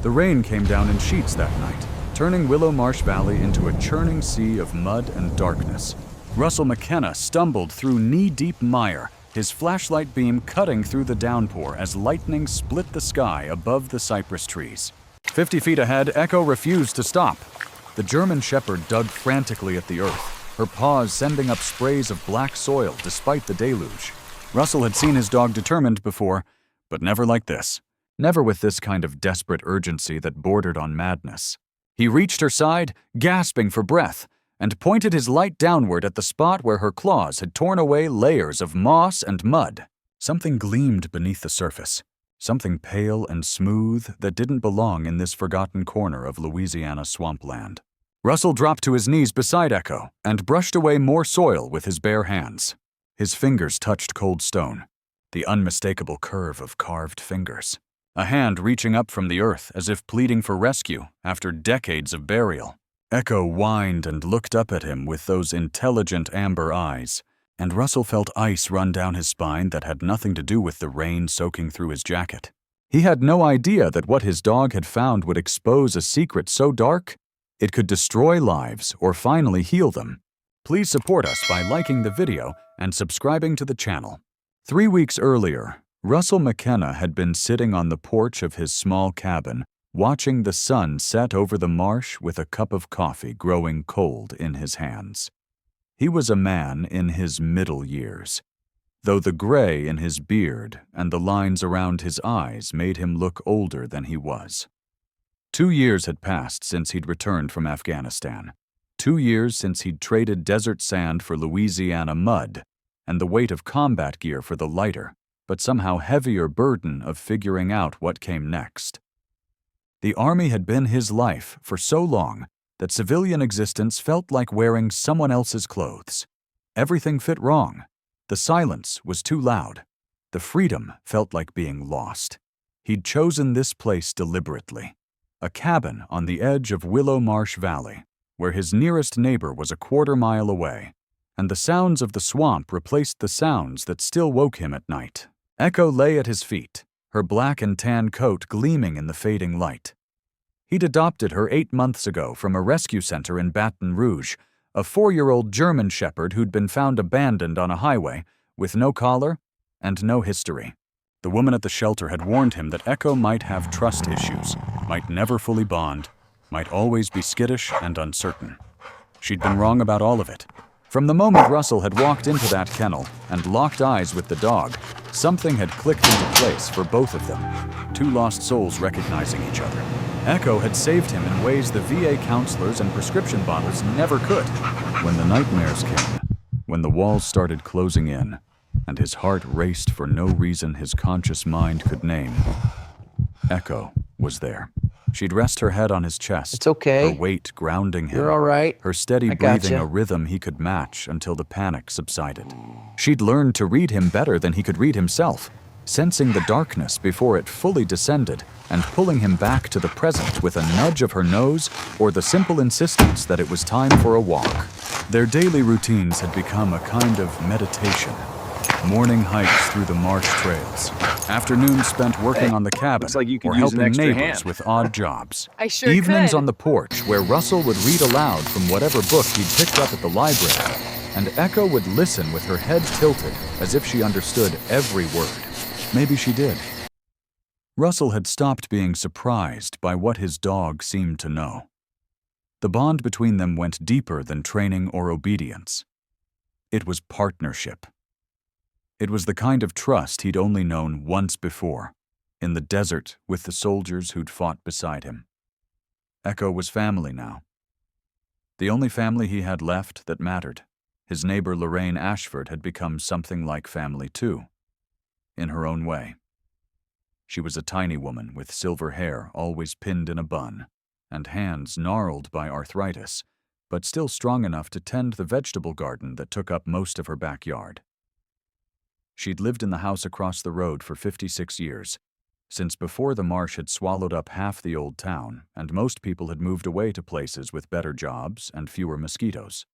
The rain came down in sheets that night, turning Willow Marsh Valley into a churning sea of mud and darkness. Russell McKenna stumbled through knee-deep mire, his flashlight beam cutting through the downpour as lightning split the sky above the cypress trees. 50 feet ahead, Echo refused to stop. The German shepherd dug frantically at the earth, her paws sending up sprays of black soil despite the deluge. Russell had seen his dog determined before, but never like this. Never with this kind of desperate urgency that bordered on madness. He reached her side, gasping for breath, and pointed his light downward at the spot where her claws had torn away layers of moss and mud. Something gleamed beneath the surface, something pale and smooth that didn't belong in this forgotten corner of Louisiana swampland. Russell dropped to his knees beside Echo and brushed away more soil with his bare hands. His fingers touched cold stone, the unmistakable curve of carved fingers. A hand reaching up from the earth as if pleading for rescue after decades of burial. Echo whined and looked up at him with those intelligent amber eyes, and Russell felt ice run down his spine that had nothing to do with the rain soaking through his jacket. He had no idea that what his dog had found would expose a secret so dark it could destroy lives or finally heal them. Please support us by liking the video and subscribing to the channel. 3 weeks earlier, Russell McKenna had been sitting on the porch of his small cabin, watching the sun set over the marsh with a cup of coffee growing cold in his hands. He was a man in his middle years, though the gray in his beard and the lines around his eyes made him look older than he was. 2 years had passed since he'd returned from Afghanistan. 2 years since he'd traded desert sand for Louisiana mud and the weight of combat gear for the lighter, but somehow heavier burden of figuring out what came next. The Army had been his life for so long that civilian existence felt like wearing someone else's clothes. Everything fit wrong. The silence was too loud. The freedom felt like being lost. He'd chosen this place deliberately, a cabin on the edge of Willow Marsh Valley, where his nearest neighbor was a quarter-mile away, and the sounds of the swamp replaced the sounds that still woke him at night. Echo lay at his feet, her black and tan coat gleaming in the fading light. He'd adopted her 8 months ago from a rescue center in Baton Rouge, a 4-year-old German shepherd who'd been found abandoned on a highway with no collar and no history. The woman at the shelter had warned him that Echo might have trust issues, might never fully bond, might always be skittish and uncertain. She'd been wrong about all of it. From the moment Russell had walked into that kennel and locked eyes with the dog, something had clicked into place for both of them, 2 lost souls recognizing each other. Echo had saved him in ways the VA counselors and prescription bottles never could. When the nightmares came, when the walls started closing in, and his heart raced for no reason his conscious mind could name, Echo was there. She'd rest her head on his chest, It's okay. her weight grounding him. You're all right. Her steady I breathing gotcha. a rhythm he could match until the panic subsided. She'd learned to read him better than he could read himself, sensing the darkness before it fully descended and pulling him back to the present with a nudge of her nose or the simple insistence that it was time for a walk. Their daily routines had become a kind of meditation. Morning hikes through the marsh trails, afternoons spent working on the cabin looks like you could or use an helping extra neighbors hand. with odd jobs. I sure Evenings could. on the porch where Russell would read aloud from whatever book he'd picked up at the library, and Echo would listen with her head tilted as if she understood every word. Maybe she did. Russell had stopped being surprised by what his dog seemed to know. The bond between them went deeper than training or obedience. It was partnership. It was the kind of trust he'd only known once before, in the desert with the soldiers who'd fought beside him. Echo was family now. The only family he had left that mattered. His neighbor Lorraine Ashford had become something like family too, in her own way. She was a tiny woman with silver hair always pinned in a bun, and hands gnarled by arthritis, but still strong enough to tend the vegetable garden that took up most of her backyard. She'd lived in the house across the road for 56 years, since before the marsh had swallowed up half the old town and most people had moved away to places with better jobs and fewer mosquitoes.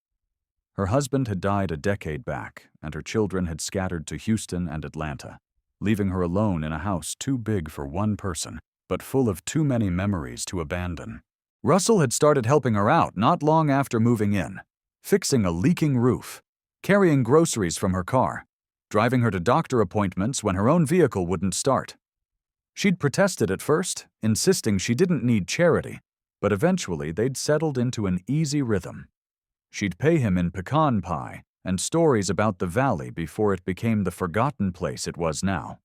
Her husband had died a decade back, and her children had scattered to Houston and Atlanta, leaving her alone in a house too big for one person. but full of too many memories to abandon. Russell had started helping her out not long after moving in, fixing a leaking roof, carrying groceries from her car, driving her to doctor appointments when her own vehicle wouldn't start. She'd protested at first, insisting she didn't need charity, but eventually they'd settled into an easy rhythm. She'd pay him in pecan pie and stories about the valley before it became the forgotten place it was now.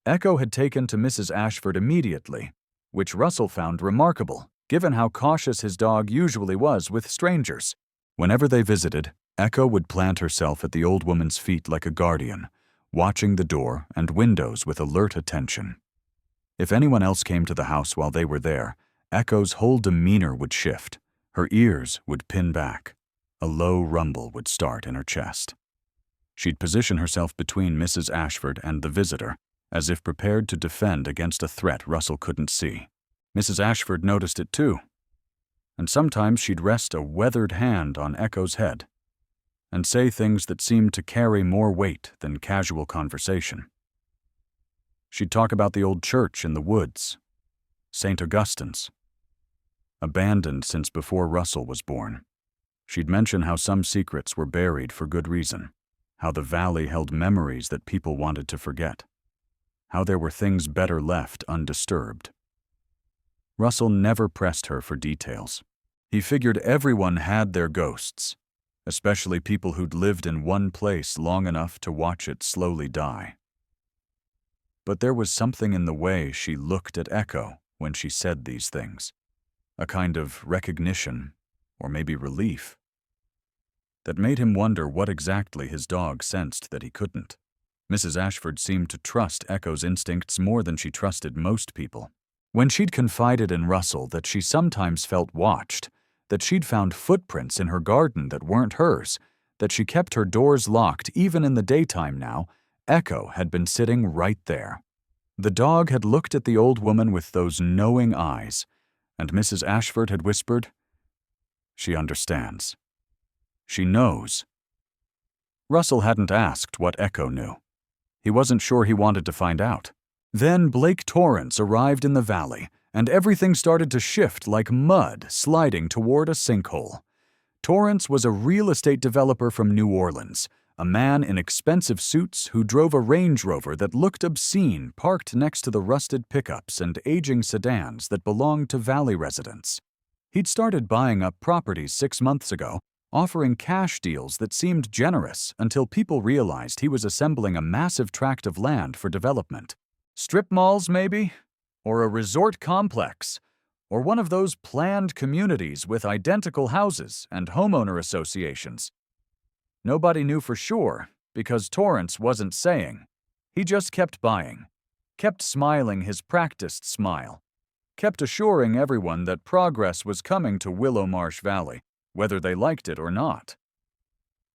Echo had taken to Mrs. Ashford immediately, which Russell found remarkable, given how cautious his dog usually was with strangers. Whenever they visited, Echo would plant herself at the old woman's feet like a guardian, watching the door and windows with alert attention. If anyone else came to the house while they were there, Echo's whole demeanor would shift. Her ears would pin back. A low rumble would start in her chest. She'd position herself between Mrs. Ashford and the visitor, as if prepared to defend against a threat Russell couldn't see. Mrs. Ashford noticed it too, and sometimes she'd rest a weathered hand on Echo's head and say things that seemed to carry more weight than casual conversation. She'd talk about the old church in the woods, St. Augustine's, abandoned since before Russell was born. She'd mention how some secrets were buried for good reason, how the valley held memories that people wanted to forget, how there were things better left undisturbed. Russell never pressed her for details. He figured everyone had their ghosts, especially people who'd lived in one place long enough to watch it slowly die. But there was something in the way she looked at Echo when she said these things, a kind of recognition, or maybe relief, that made him wonder what exactly his dog sensed that he couldn't. Mrs. Ashford seemed to trust Echo's instincts more than she trusted most people. When she'd confided in Russell that she sometimes felt watched, that she'd found footprints in her garden that weren't hers, that she kept her doors locked even in the daytime now, Echo had been sitting right there. The dog had looked at the old woman with those knowing eyes, and Mrs. Ashford had whispered, "She understands. She knows." Russell hadn't asked what Echo knew. He wasn't sure he wanted to find out. Then Blake Torrance arrived in the valley, and everything started to shift like mud sliding toward a sinkhole. Torrance was a real estate developer from New Orleans, a man in expensive suits who drove a Range Rover that looked obscene parked next to the rusted pickups and aging sedans that belonged to valley residents. He'd started buying up properties 6 months ago, offering cash deals that seemed generous until people realized he was assembling a massive tract of land for development. Strip malls, maybe? Or a resort complex? Or one of those planned communities with identical houses and homeowner associations? Nobody knew for sure, because Torrance wasn't saying. He just kept buying, kept smiling his practiced smile, kept assuring everyone that progress was coming to Willow Marsh Valley, whether they liked it or not.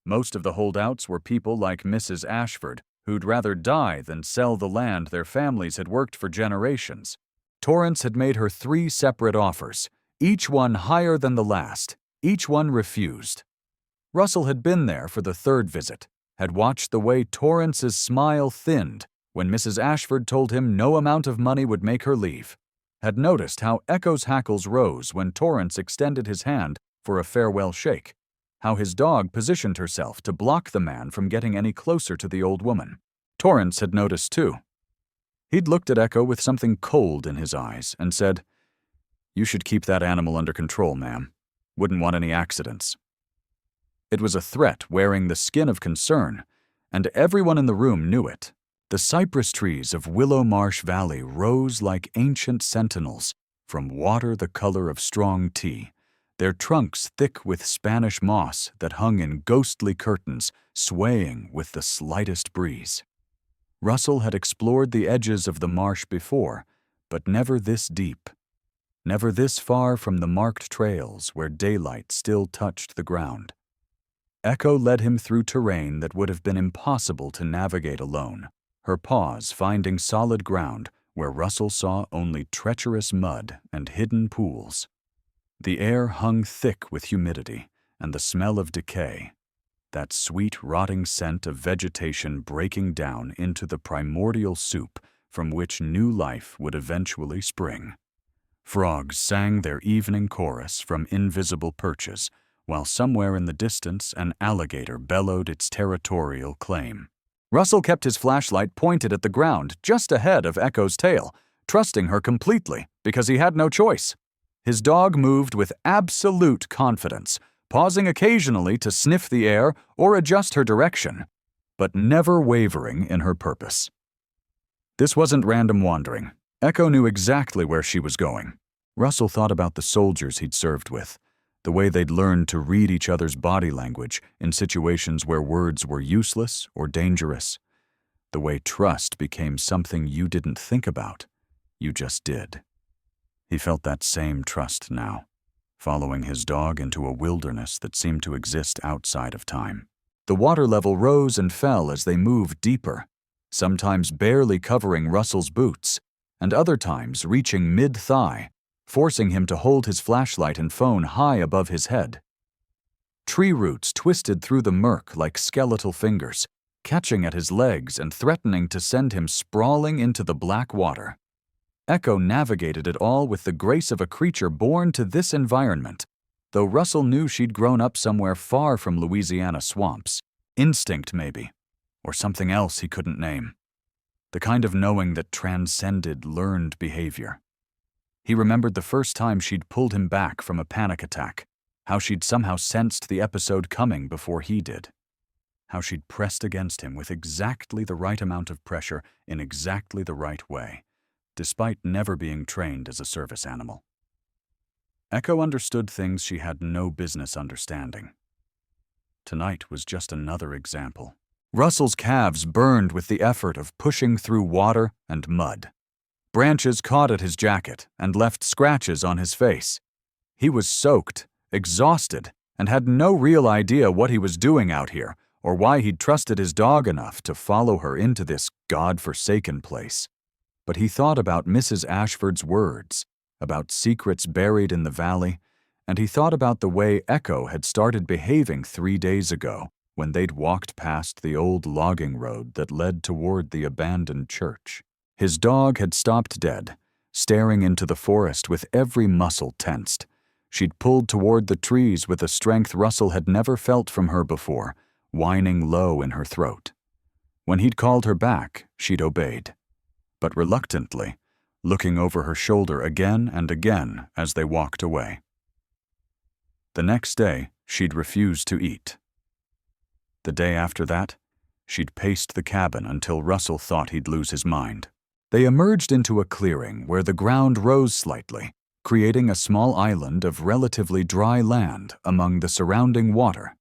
Most of the holdouts were people like Mrs. Ashford, who'd rather die than sell the land their families had worked for generations. Torrance had made her 3 separate offers, each one higher than the last. Each one refused. Russell had been there for the 3rd visit, had watched the way Torrance's smile thinned when Mrs. Ashford told him no amount of money would make her leave, had noticed how Echo's hackles rose when Torrance extended his hand for a farewell shake, how his dog positioned herself to block the man from getting any closer to the old woman. Torrance had noticed too. He'd looked at Echo with something cold in his eyes and said, "You should keep that animal under control, ma'am. Wouldn't want any accidents." It was a threat wearing the skin of concern, and everyone in the room knew it. The cypress trees of Willow Marsh Valley rose like ancient sentinels from water the color of strong tea, their trunks thick with Spanish moss that hung in ghostly curtains, swaying with the slightest breeze. Russell had explored the edges of the marsh before, but never this deep, never this far from the marked trails where daylight still touched the ground. Echo led him through terrain that would have been impossible to navigate alone, her paws finding solid ground where Russell saw only treacherous mud and hidden pools. The air hung thick with humidity and the smell of decay, that sweet rotting scent of vegetation breaking down into the primordial soup from which new life would eventually spring. Frogs sang their evening chorus from invisible perches, while somewhere in the distance an alligator bellowed its territorial claim. Russell kept his flashlight pointed at the ground just ahead of Echo's tail, trusting her completely because he had no choice. His dog moved with absolute confidence, pausing occasionally to sniff the air or adjust her direction, but never wavering in her purpose. This wasn't random wandering. Echo knew exactly where she was going. Russell thought about the soldiers he'd served with, the way they'd learned to read each other's body language in situations where words were useless or dangerous, the way trust became something you didn't think about, you just did. He felt that same trust now, following his dog into a wilderness that seemed to exist outside of time. The water level rose and fell as they moved deeper, sometimes barely covering Russell's boots, and other times reaching mid-thigh, forcing him to hold his flashlight and phone high above his head. Tree roots twisted through the murk like skeletal fingers, catching at his legs and threatening to send him sprawling into the black water. Echo navigated it all with the grace of a creature born to this environment, though Russell knew she'd grown up somewhere far from Louisiana swamps. Instinct, maybe, or something else he couldn't name. The kind of knowing that transcended learned behavior. He remembered the first time she'd pulled him back from a panic attack, how she'd somehow sensed the episode coming before he did, how she'd pressed against him with exactly the right amount of pressure in exactly the right way, despite never being trained as a service animal. Echo understood things she had no business understanding. Tonight was just another example. Russell's calves burned with the effort of pushing through water and mud. Branches caught at his jacket and left scratches on his face. He was soaked, exhausted, and had no real idea what he was doing out here or why he'd trusted his dog enough to follow her into this God-forsaken place. But he thought about Mrs. Ashford's words, about secrets buried in the valley, and he thought about the way Echo had started behaving 3 days ago when they'd walked past the old logging road that led toward the abandoned church. His dog had stopped dead, staring into the forest with every muscle tensed. She'd pulled toward the trees with a strength Russell had never felt from her before, whining low in her throat. When he'd called her back, she'd obeyed, but reluctantly, looking over her shoulder again and again as they walked away. The next day, she'd refused to eat. The day after that, she'd paced the cabin until Russell thought he'd lose his mind. They emerged into a clearing where the ground rose slightly, creating a small island of relatively dry land among the surrounding water.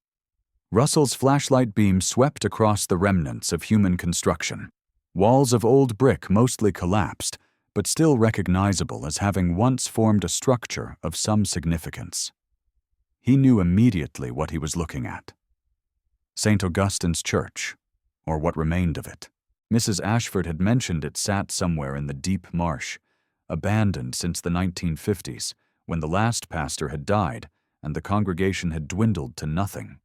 Russell's flashlight beam swept across the remnants of human construction. Walls of old brick mostly collapsed, but still recognizable as having once formed a structure of some significance. He knew immediately what he was looking at. St. Augustine's Church, or what remained of it. Mrs. Ashford had mentioned it sat somewhere in the deep marsh, abandoned since the 1950s, when the last pastor had died and the congregation had dwindled to nothing.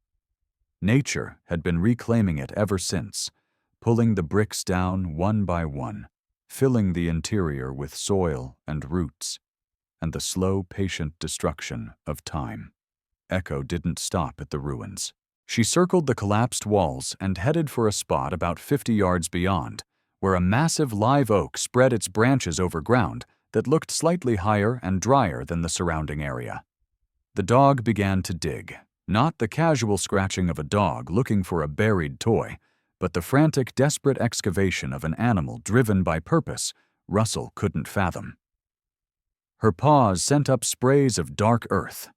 Nature had been reclaiming it ever since, pulling the bricks down one by one, filling the interior with soil and roots, and the slow, patient destruction of time. Echo didn't stop at the ruins. She circled the collapsed walls and headed for a spot about 50 yards beyond, where a massive live oak spread its branches over ground that looked slightly higher and drier than the surrounding area. The dog began to dig, not the casual scratching of a dog looking for a buried toy, but the frantic, desperate excavation of an animal driven by purpose Russell couldn't fathom. Her paws sent up sprays of dark earth.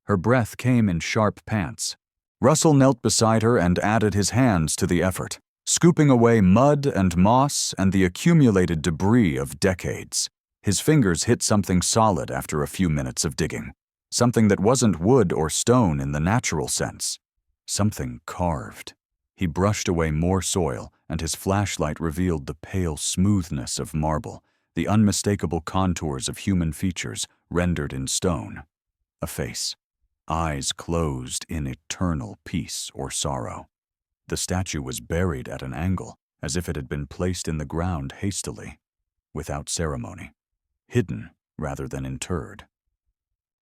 Her breath came in sharp pants. Russell knelt beside her and added his hands to the effort, scooping away mud and moss and the accumulated debris of decades. His fingers hit something solid after a few minutes of digging, something that wasn't wood or stone in the natural sense, something carved. He brushed away more soil, and his flashlight revealed the pale smoothness of marble, the unmistakable contours of human features rendered in stone. A face. Eyes closed in eternal peace or sorrow. The statue was buried at an angle, as if it had been placed in the ground hastily, without ceremony, hidden rather than interred.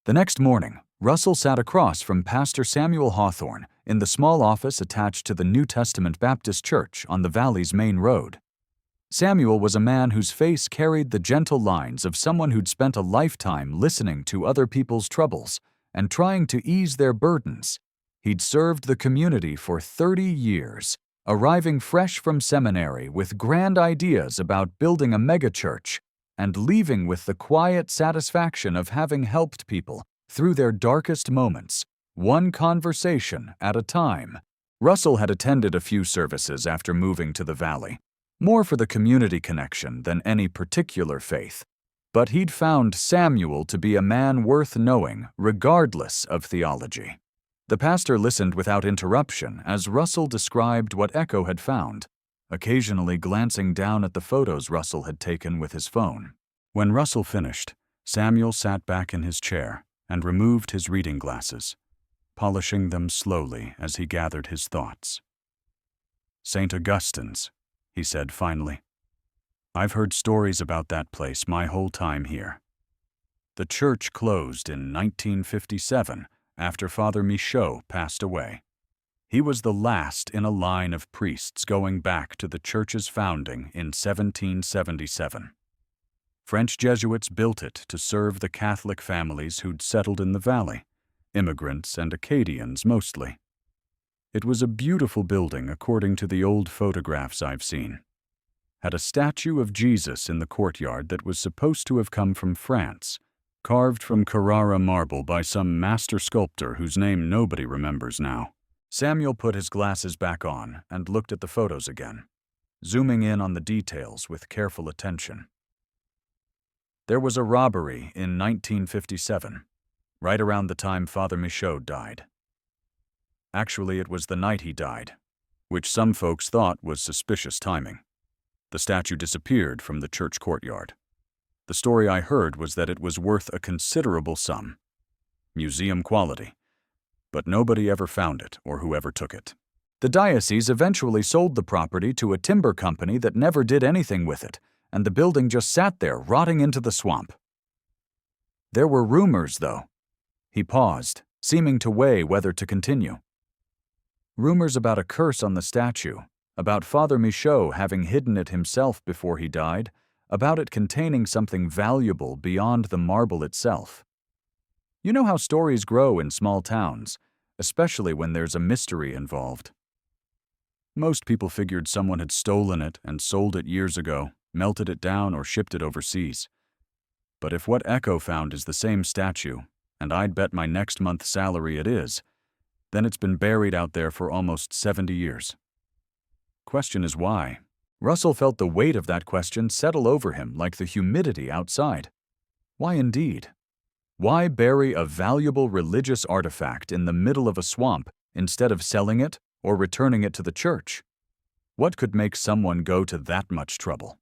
The next morning, Russell sat across from Pastor Samuel Hawthorne in the small office attached to the New Testament Baptist Church on the valley's main road. Samuel was a man whose face carried the gentle lines of someone who'd spent a lifetime listening to other people's troubles and trying to ease their burdens. He'd served the community for 30 years, arriving fresh from seminary with grand ideas about building a megachurch and leaving with the quiet satisfaction of having helped people through their darkest moments, one conversation at a time. Russell had attended a few services after moving to the valley, more for the community connection than any particular faith. But he'd found Samuel to be a man worth knowing, regardless of theology. The pastor listened without interruption as Russell described what Echo had found, occasionally glancing down at the photos Russell had taken with his phone. When Russell finished, Samuel sat back in his chair and removed his reading glasses, polishing them slowly as he gathered his thoughts. "St. Augustine's," he said finally. "I've heard stories about that place my whole time here. The church closed in 1957 after Father Michaud passed away. He was the last in a line of priests going back to the church's founding in 1777. French Jesuits built it to serve the Catholic families who'd settled in the valley, immigrants and Acadians mostly. It was a beautiful building according to the old photographs I've seen. Had a statue of Jesus in the courtyard that was supposed to have come from France, carved from Carrara marble by some master sculptor whose name nobody remembers now." Samuel put his glasses back on and looked at the photos again, zooming in on the details with careful attention. There was a robbery in 1957, right around the time Father Michaud died. Actually, it was the night he died, which some folks thought was suspicious timing. The statue disappeared from the church courtyard. The story I heard was that it was worth a considerable sum, museum quality, but nobody ever found it or whoever took it. The diocese eventually sold the property to a timber company that never did anything with it, and the building just sat there rotting into the swamp. There were rumors, though. He paused, seeming to weigh whether to continue. Rumors about a curse on the statue, about Father Michaud having hidden it himself before he died, about it containing something valuable beyond the marble itself. You know how stories grow in small towns, especially when there's a mystery involved. Most people figured someone had stolen it and sold it years ago, melted it down, or shipped it overseas. But if what Echo found is the same statue, and I'd bet my next month's salary it is, then it's been buried out there for almost 70 years. Question is why? Russell felt the weight of that question settle over him like the humidity outside. Why indeed? Why bury a valuable religious artifact in the middle of a swamp instead of selling it or returning it to the church? What could make someone go to that much trouble?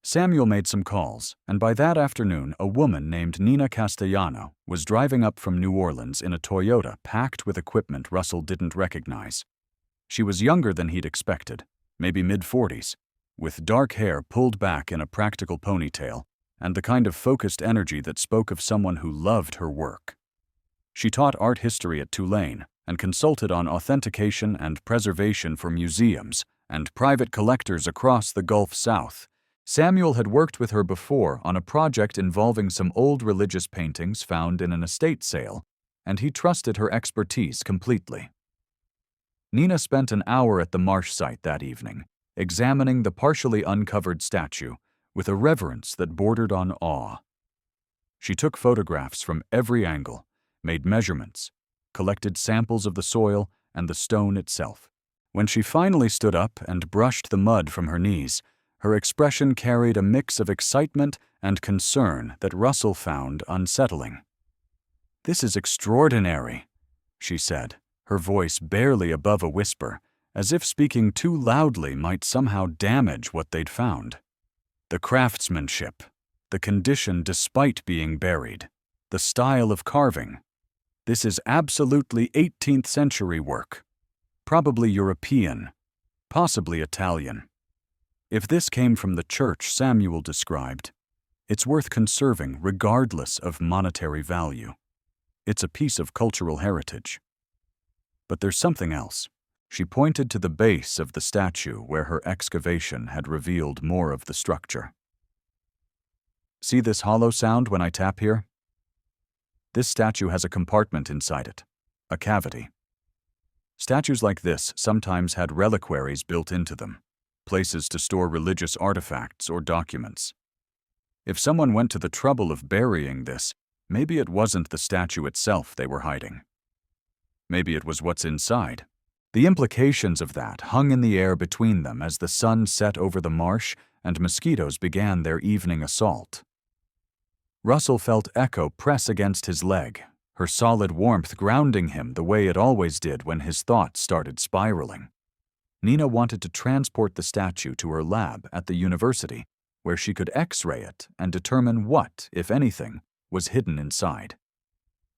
Samuel made some calls, and by that afternoon, a woman named Nina Castellano was driving up from New Orleans in a Toyota packed with equipment Russell didn't recognize. She was younger than he'd expected, maybe mid-40s, with dark hair pulled back in a practical ponytail, and the kind of focused energy that spoke of someone who loved her work. She taught art history at Tulane and consulted on authentication and preservation for museums and private collectors across the Gulf South. Samuel had worked with her before on a project involving some old religious paintings found in an estate sale, and he trusted her expertise completely. Nina spent an hour at the marsh site that evening, examining the partially uncovered statue with a reverence that bordered on awe. She took photographs from every angle, made measurements, collected samples of the soil and the stone itself. When she finally stood up and brushed the mud from her knees, her expression carried a mix of excitement and concern that Russell found unsettling. "This is extraordinary," she said, her voice barely above a whisper, as if speaking too loudly might somehow damage what they'd found. The craftsmanship, the condition despite being buried, the style of carving. This is absolutely 18th century work, probably European. possibly Italian. If this came from the church Samuel described, it's worth conserving regardless of monetary value. It's a piece of cultural heritage. But there's something else. She pointed to the base of the statue where her excavation had revealed more of the structure. See this hollow sound when I tap here? This statue has a compartment inside it, a cavity. Statues like this sometimes had reliquaries built into them, places to store religious artifacts or documents. If someone went to the trouble of burying this, maybe it wasn't the statue itself they were hiding. Maybe it was what's inside. The implications of that hung in the air between them as the sun set over the marsh and mosquitoes began their evening assault. Russell felt Echo press against his leg, her solid warmth grounding him the way it always did when his thoughts started spiraling. Nina wanted to transport the statue to her lab at the university, where she could X-ray it and determine what, if anything, was hidden inside.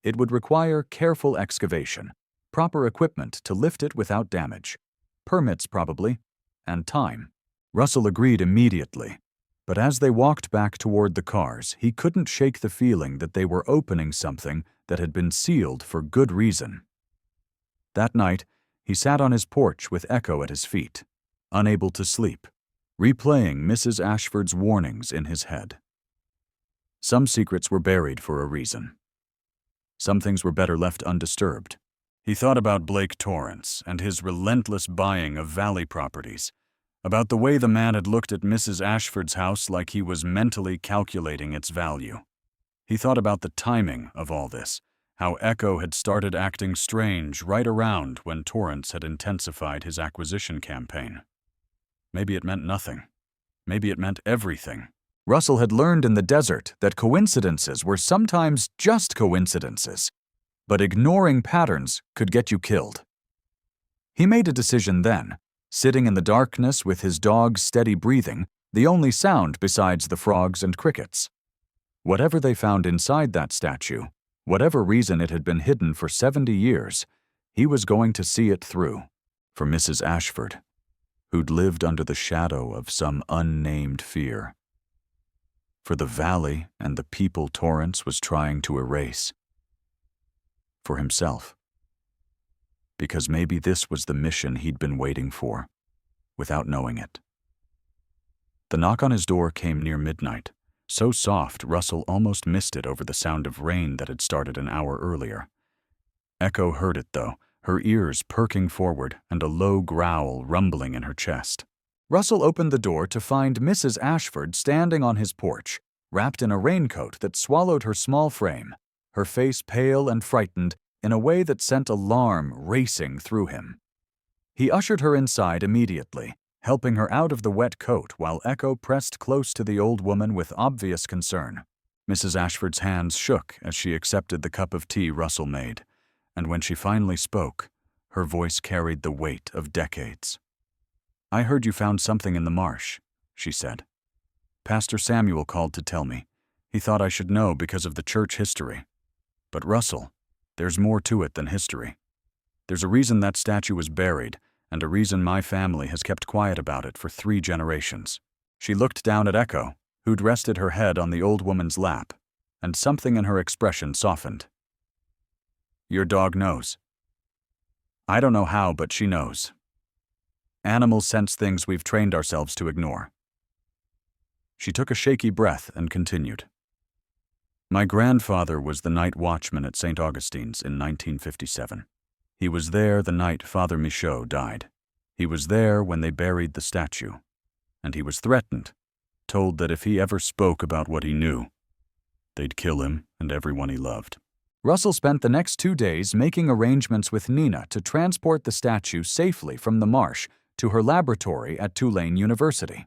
It would require careful excavation, proper equipment to lift it without damage, permits probably, and time. Russell agreed immediately, but as they walked back toward the cars, he couldn't shake the feeling that they were opening something that had been sealed for good reason. That night, he sat on his porch with Echo at his feet, unable to sleep, replaying Mrs. Ashford's warnings in his head. Some secrets were buried for a reason. Some things were better left undisturbed. He thought about Blake Torrance and his relentless buying of valley properties, about the way the man had looked at Mrs. Ashford's house like he was mentally calculating its value. He thought about the timing of all this, how Echo had started acting strange right around when Torrance had intensified his acquisition campaign. Maybe it meant nothing. Maybe it meant everything. Russell had learned in the desert that coincidences were sometimes just coincidences, but ignoring patterns could get you killed. He made a decision then, sitting in the darkness with his dog's steady breathing, the only sound besides the frogs and crickets. Whatever they found inside that statue, whatever reason it had been hidden for 70 years, he was going to see it through, for Mrs. Ashford, who'd lived under the shadow of some unnamed fear. For the valley and the people Torrance was trying to erase. For himself. Because maybe this was the mission he'd been waiting for, without knowing it. The knock on his door came near midnight, so soft Russell almost missed it over the sound of rain that had started an hour earlier. Echo heard it, though, her ears perking forward and a low growl rumbling in her chest. Russell opened the door to find Mrs. Ashford standing on his porch, wrapped in a raincoat that swallowed her small frame, her face pale and frightened in a way that sent alarm racing through him. He ushered her inside immediately, helping her out of the wet coat while Echo pressed close to the old woman with obvious concern. Mrs. Ashford's hands shook as she accepted the cup of tea Russell made, and when she finally spoke, her voice carried the weight of decades. "I heard you found something in the marsh," she said. "Pastor Samuel called to tell me. He thought I should know because of the church history. But Russell, there's more to it than history. There's a reason that statue was buried, and a reason my family has kept quiet about it for 3 generations. She looked down at Echo, who'd rested her head on the old woman's lap, and something in her expression softened. "Your dog knows." "I don't know how, but she knows. Animals sense things we've trained ourselves to ignore." She took a shaky breath and continued. "My grandfather was the night watchman at St. Augustine's in 1957. He was there the night Father Michaud died. He was there when they buried the statue. And he was threatened, told that if he ever spoke about what he knew, they'd kill him and everyone he loved." Russell spent the next 2 days making arrangements with Nina to transport the statue safely from the marsh to her laboratory at Tulane University.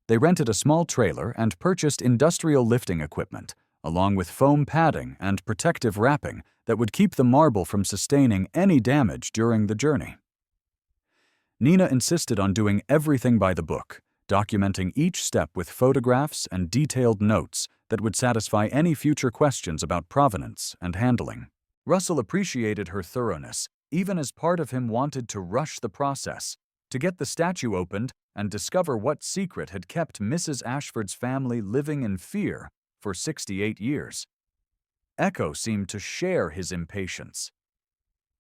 They rented a small trailer and purchased industrial lifting equipment, along with foam padding and protective wrapping that would keep the marble from sustaining any damage during the journey. Nina insisted on doing everything by the book, documenting each step with photographs and detailed notes that would satisfy any future questions about provenance and handling. Russell appreciated her thoroughness, even as part of him wanted to rush the process, to get the statue opened and discover what secret had kept Mrs. Ashford's family living in fear for 68 years. Echo seemed to share his impatience.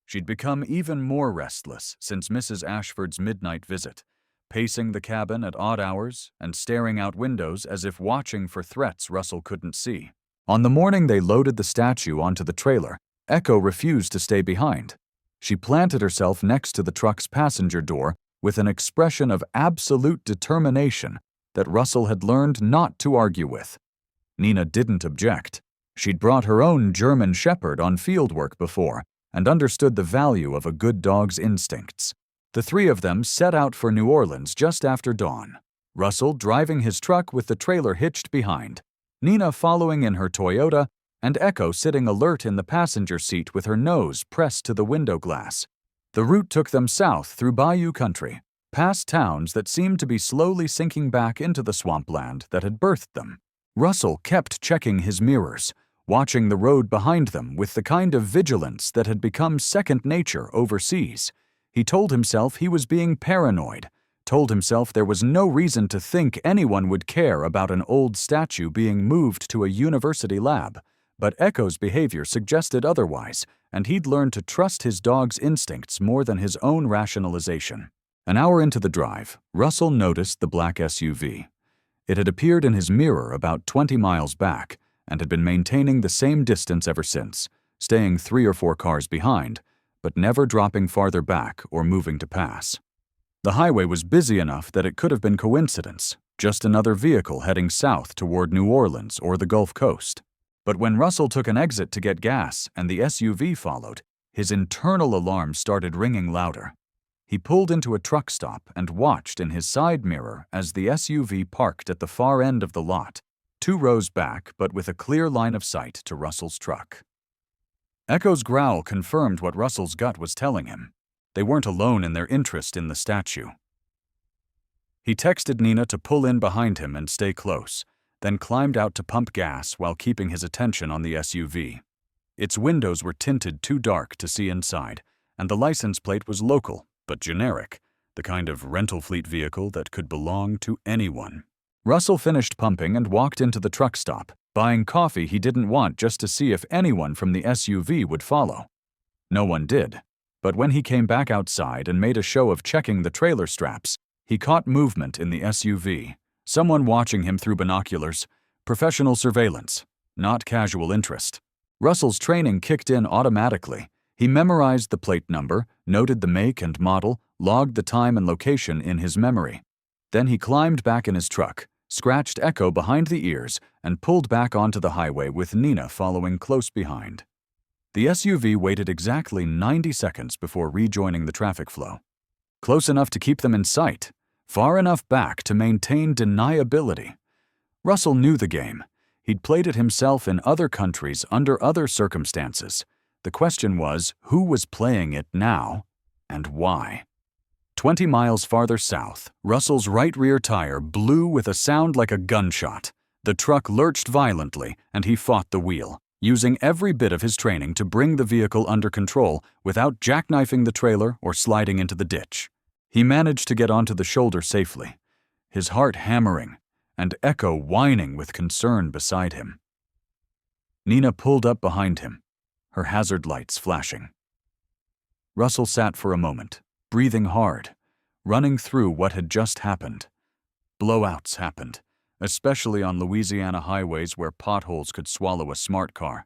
She'd become even more restless since Mrs. Ashford's midnight visit, pacing the cabin at odd hours and staring out windows as if watching for threats Russell couldn't see. On the morning they loaded the statue onto the trailer, Echo refused to stay behind. She planted herself next to the truck's passenger door with an expression of absolute determination that Russell had learned not to argue with. Nina didn't object. She'd brought her own German Shepherd on fieldwork before and understood the value of a good dog's instincts. The three of them set out for New Orleans just after dawn, Russell driving his truck with the trailer hitched behind, Nina following in her Toyota, and Echo sitting alert in the passenger seat with her nose pressed to the window glass. The route took them south through bayou country, past towns that seemed to be slowly sinking back into the swampland that had birthed them. Russell kept checking his mirrors, watching the road behind them with the kind of vigilance that had become second nature overseas. He told himself he was being paranoid, told himself there was no reason to think anyone would care about an old statue being moved to a university lab. But Echo's behavior suggested otherwise, and he'd learned to trust his dog's instincts more than his own rationalization. An hour into the drive, Russell noticed the black SUV. It had appeared in his mirror about 20 miles back and had been maintaining the same distance ever since, staying 3 or 4 cars behind, but never dropping farther back or moving to pass. The highway was busy enough that it could have been coincidence, just another vehicle heading south toward New Orleans or the Gulf Coast. But when Russell took an exit to get gas and the SUV followed, his internal alarm started ringing louder. He pulled into a truck stop and watched in his side mirror as the SUV parked at the far end of the lot, 2 rows back but with a clear line of sight to Russell's truck. Echo's growl confirmed what Russell's gut was telling him. They weren't alone in their interest in the statue. He texted Nina to pull in behind him and stay close, then climbed out to pump gas while keeping his attention on the SUV. Its windows were tinted too dark to see inside, and the license plate was local, but generic, the kind of rental fleet vehicle that could belong to anyone. Russell finished pumping and walked into the truck stop, buying coffee he didn't want just to see if anyone from the SUV would follow. No one did, but when he came back outside and made a show of checking the trailer straps, he caught movement in the SUV. Someone watching him through binoculars, professional surveillance, not casual interest. Russell's training kicked in automatically. He memorized the plate number, noted the make and model, logged the time and location in his memory. Then he climbed back in his truck, scratched Echo behind the ears, and pulled back onto the highway with Nina following close behind. The SUV waited exactly 90 seconds before rejoining the traffic flow. Close enough to keep them in sight, far enough back to maintain deniability. Russell knew the game. He'd played it himself in other countries under other circumstances. The question was, who was playing it now, and why? 20 miles farther south, Russell's right rear tire blew with a sound like a gunshot. The truck lurched violently, and he fought the wheel, using every bit of his training to bring the vehicle under control without jackknifing the trailer or sliding into the ditch. He managed to get onto the shoulder safely, his heart hammering, and Echo whining with concern beside him. Nina pulled up behind him, her hazard lights flashing. Russell sat for a moment, breathing hard, running through what had just happened. Blowouts happened, especially on Louisiana highways where potholes could swallow a smart car.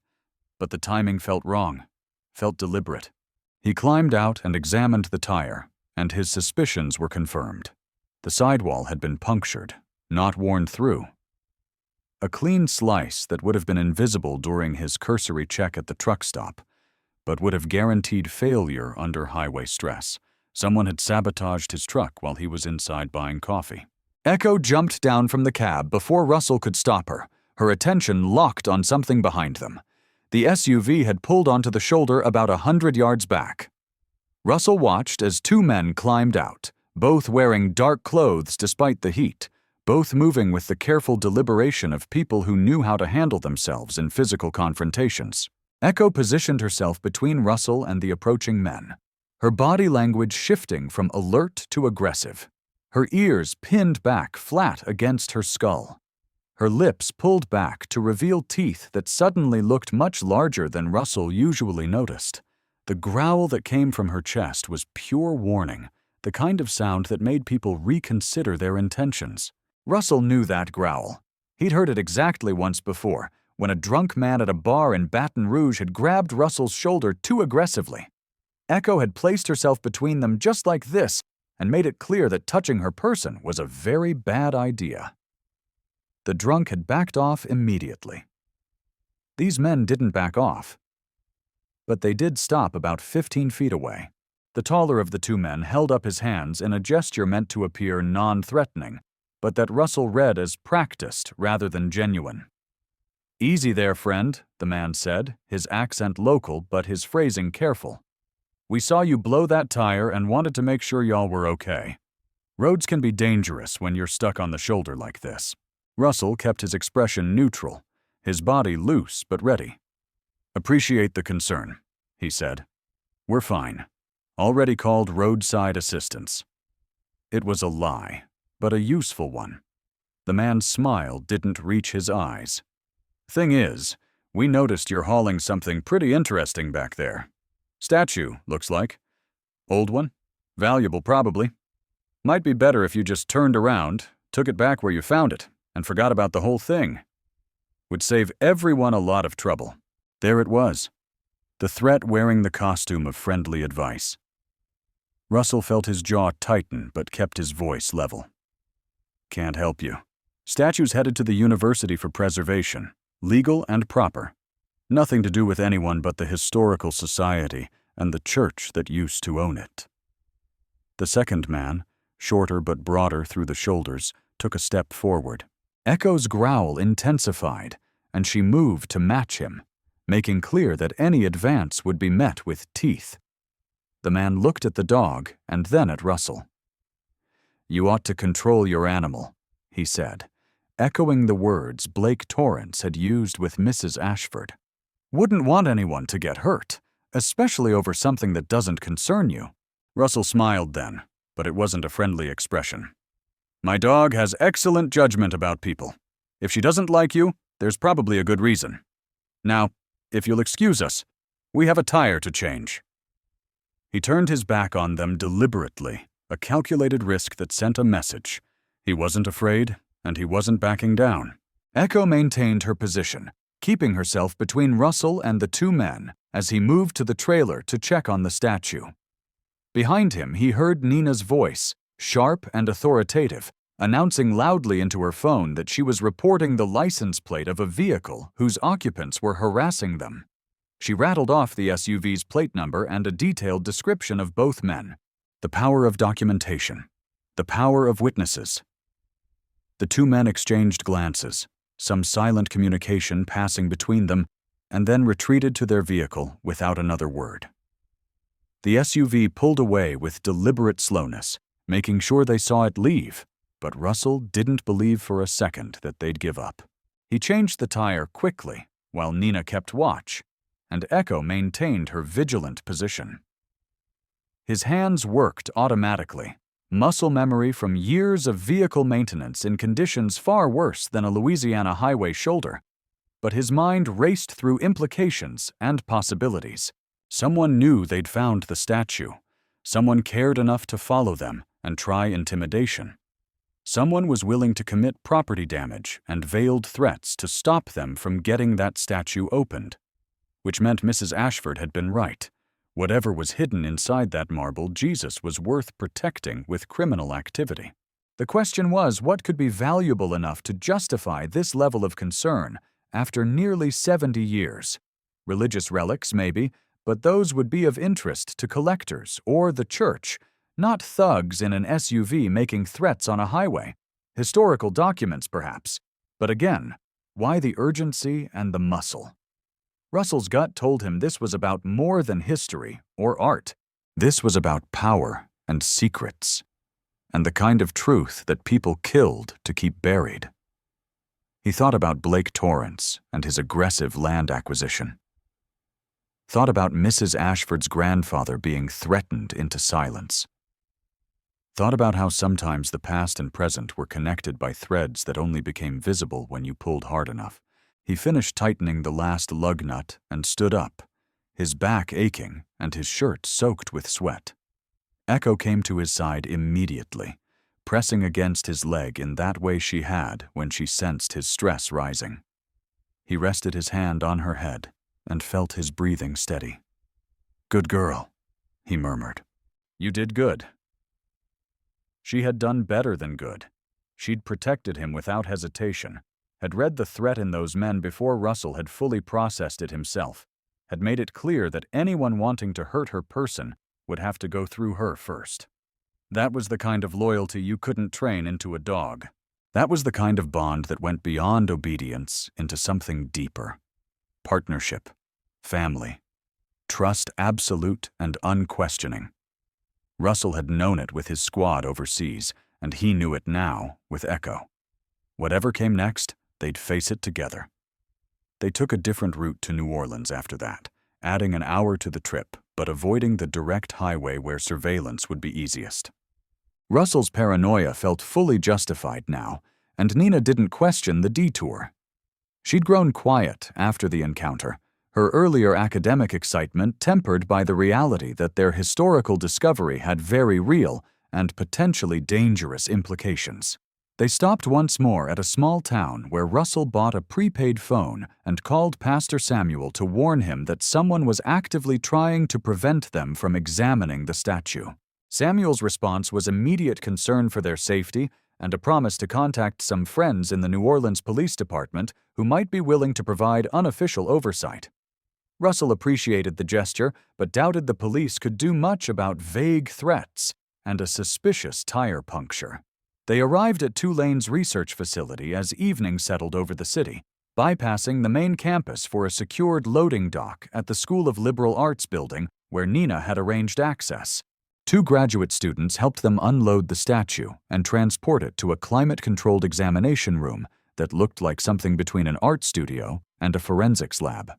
But the timing felt wrong, felt deliberate. He climbed out and examined the tire, and his suspicions were confirmed. The sidewall had been punctured, not worn through. A clean slice that would have been invisible during his cursory check at the truck stop, but would have guaranteed failure under highway stress. Someone had sabotaged his truck while he was inside buying coffee. Echo jumped down from the cab before Russell could stop her, her attention locked on something behind them. The SUV had pulled onto the shoulder about 100 yards back. Russell watched as 2 men climbed out, both wearing dark clothes despite the heat, both moving with the careful deliberation of people who knew how to handle themselves in physical confrontations. Echo positioned herself between Russell and the approaching men. her body language shifting from alert to aggressive, her ears pinned back flat against her skull, her lips pulled back to reveal teeth that suddenly looked much larger than Russell usually noticed. The growl that came from her chest was pure warning, the kind of sound that made people reconsider their intentions. Russell knew that growl. He'd heard it exactly once before, when a drunk man at a bar in Baton Rouge had grabbed Russell's shoulder too aggressively. Echo had placed herself between them just like this and made it clear that touching her person was a very bad idea. The drunk had backed off immediately. These men didn't back off, but they did stop about 15 feet away. The taller of the two men held up his hands in a gesture meant to appear non-threatening, but that Russell read as practiced rather than genuine. "Easy there, friend," the man said, his accent local but his phrasing careful. "We saw you blow that tire and wanted to make sure y'all were okay. Roads can be dangerous when you're stuck on the shoulder like this." Russell kept his expression neutral, his body loose but ready. "Appreciate the concern," he said. "We're fine. Already called roadside assistance." It was a lie, but a useful one. The man's smile didn't reach his eyes. "Thing is, we noticed you're hauling something pretty interesting back there. Statue, looks like. Old one? Valuable, probably. Might be better if you just turned around, took it back where you found it, and forgot about the whole thing. Would save everyone a lot of trouble." There it was, the threat wearing the costume of friendly advice. Russell felt his jaw tighten but kept his voice level. "Can't help you. Statue's headed to the University for preservation, legal and proper. Nothing to do with anyone but the Historical Society and the church that used to own it." The second man, shorter but broader through the shoulders, took a step forward. Echo's growl intensified, and she moved to match him, making clear that any advance would be met with teeth. The man looked at the dog and then at Russell. "You ought to control your animal," he said, echoing the words Blake Torrance had used with Mrs. Ashford. "Wouldn't want anyone to get hurt, especially over something that doesn't concern you." Russell smiled then, but it wasn't a friendly expression. "My dog has excellent judgment about people. If she doesn't like you, there's probably a good reason. Now, if you'll excuse us, we have a tire to change." He turned his back on them deliberately, a calculated risk that sent a message. He wasn't afraid, and he wasn't backing down. Echo maintained her position, keeping herself between Russell and the two men as he moved to the trailer to check on the statue. Behind him, he heard Nina's voice, sharp and authoritative, announcing loudly into her phone that she was reporting the license plate of a vehicle whose occupants were harassing them. She rattled off the SUV's plate number and a detailed description of both men. The power of documentation. The power of witnesses. The two men exchanged glances, some silent communication passing between them, and then retreated to their vehicle without another word. The SUV pulled away with deliberate slowness, making sure they saw it leave, but Russell didn't believe for a second that they'd give up. He changed the tire quickly, while Nina kept watch, and Echo maintained her vigilant position. His hands worked automatically, muscle memory from years of vehicle maintenance in conditions far worse than a Louisiana highway shoulder, but his mind raced through implications and possibilities. Someone knew they'd found the statue. Someone cared enough to follow them and try intimidation. Someone was willing to commit property damage and veiled threats to stop them from getting that statue opened, which meant Mrs. Ashford had been right. Whatever was hidden inside that marble, Jesus was worth protecting with criminal activity. The question was, what could be valuable enough to justify this level of concern after nearly 70 years? Religious relics, maybe, but those would be of interest to collectors or the church, not thugs in an SUV making threats on a highway. Historical documents, perhaps. But again, why the urgency and the muscle? Russell's gut told him this was about more than history or art. This was about power and secrets, and the kind of truth that people killed to keep buried. He thought about Blake Torrance and his aggressive land acquisition. thought about Mrs. Ashford's grandfather being threatened into silence. Thought about how sometimes the past and present were connected by threads that only became visible when you pulled hard enough. He finished tightening the last lug nut and stood up, his back aching and his shirt soaked with sweat. Echo came to his side immediately, pressing against his leg in that way she had when she sensed his stress rising. He rested his hand on her head and felt his breathing steady. "Good girl," he murmured. "You did good." She had done better than good. She'd protected him without hesitation, had read the threat in those men before Russell had fully processed it himself, had made it clear that anyone wanting to hurt her person would have to go through her first. That was the kind of loyalty you couldn't train into a dog. That was the kind of bond that went beyond obedience into something deeper. Partnership, family, trust absolute and unquestioning. Russell had known it with his squad overseas, and he knew it now with Echo. Whatever came next, they'd face it together. They took a different route to New Orleans after that, adding an hour to the trip, but avoiding the direct highway where surveillance would be easiest. Russell's paranoia felt fully justified now, and Nina didn't question the detour. She'd grown quiet after the encounter, her earlier academic excitement tempered by the reality that their historical discovery had very real and potentially dangerous implications. They stopped once more at a small town where Russell bought a prepaid phone and called Pastor Samuel to warn him that someone was actively trying to prevent them from examining the statue. Samuel's response was immediate concern for their safety and a promise to contact some friends in the New Orleans Police Department who might be willing to provide unofficial oversight. Russell appreciated the gesture, but doubted the police could do much about vague threats and a suspicious tire puncture. They arrived at Tulane's research facility as evening settled over the city, bypassing the main campus for a secured loading dock at the School of Liberal Arts building where Nina had arranged access. 2 graduate students helped them unload the statue and transport it to a climate-controlled examination room that looked like something between an art studio and a forensics lab.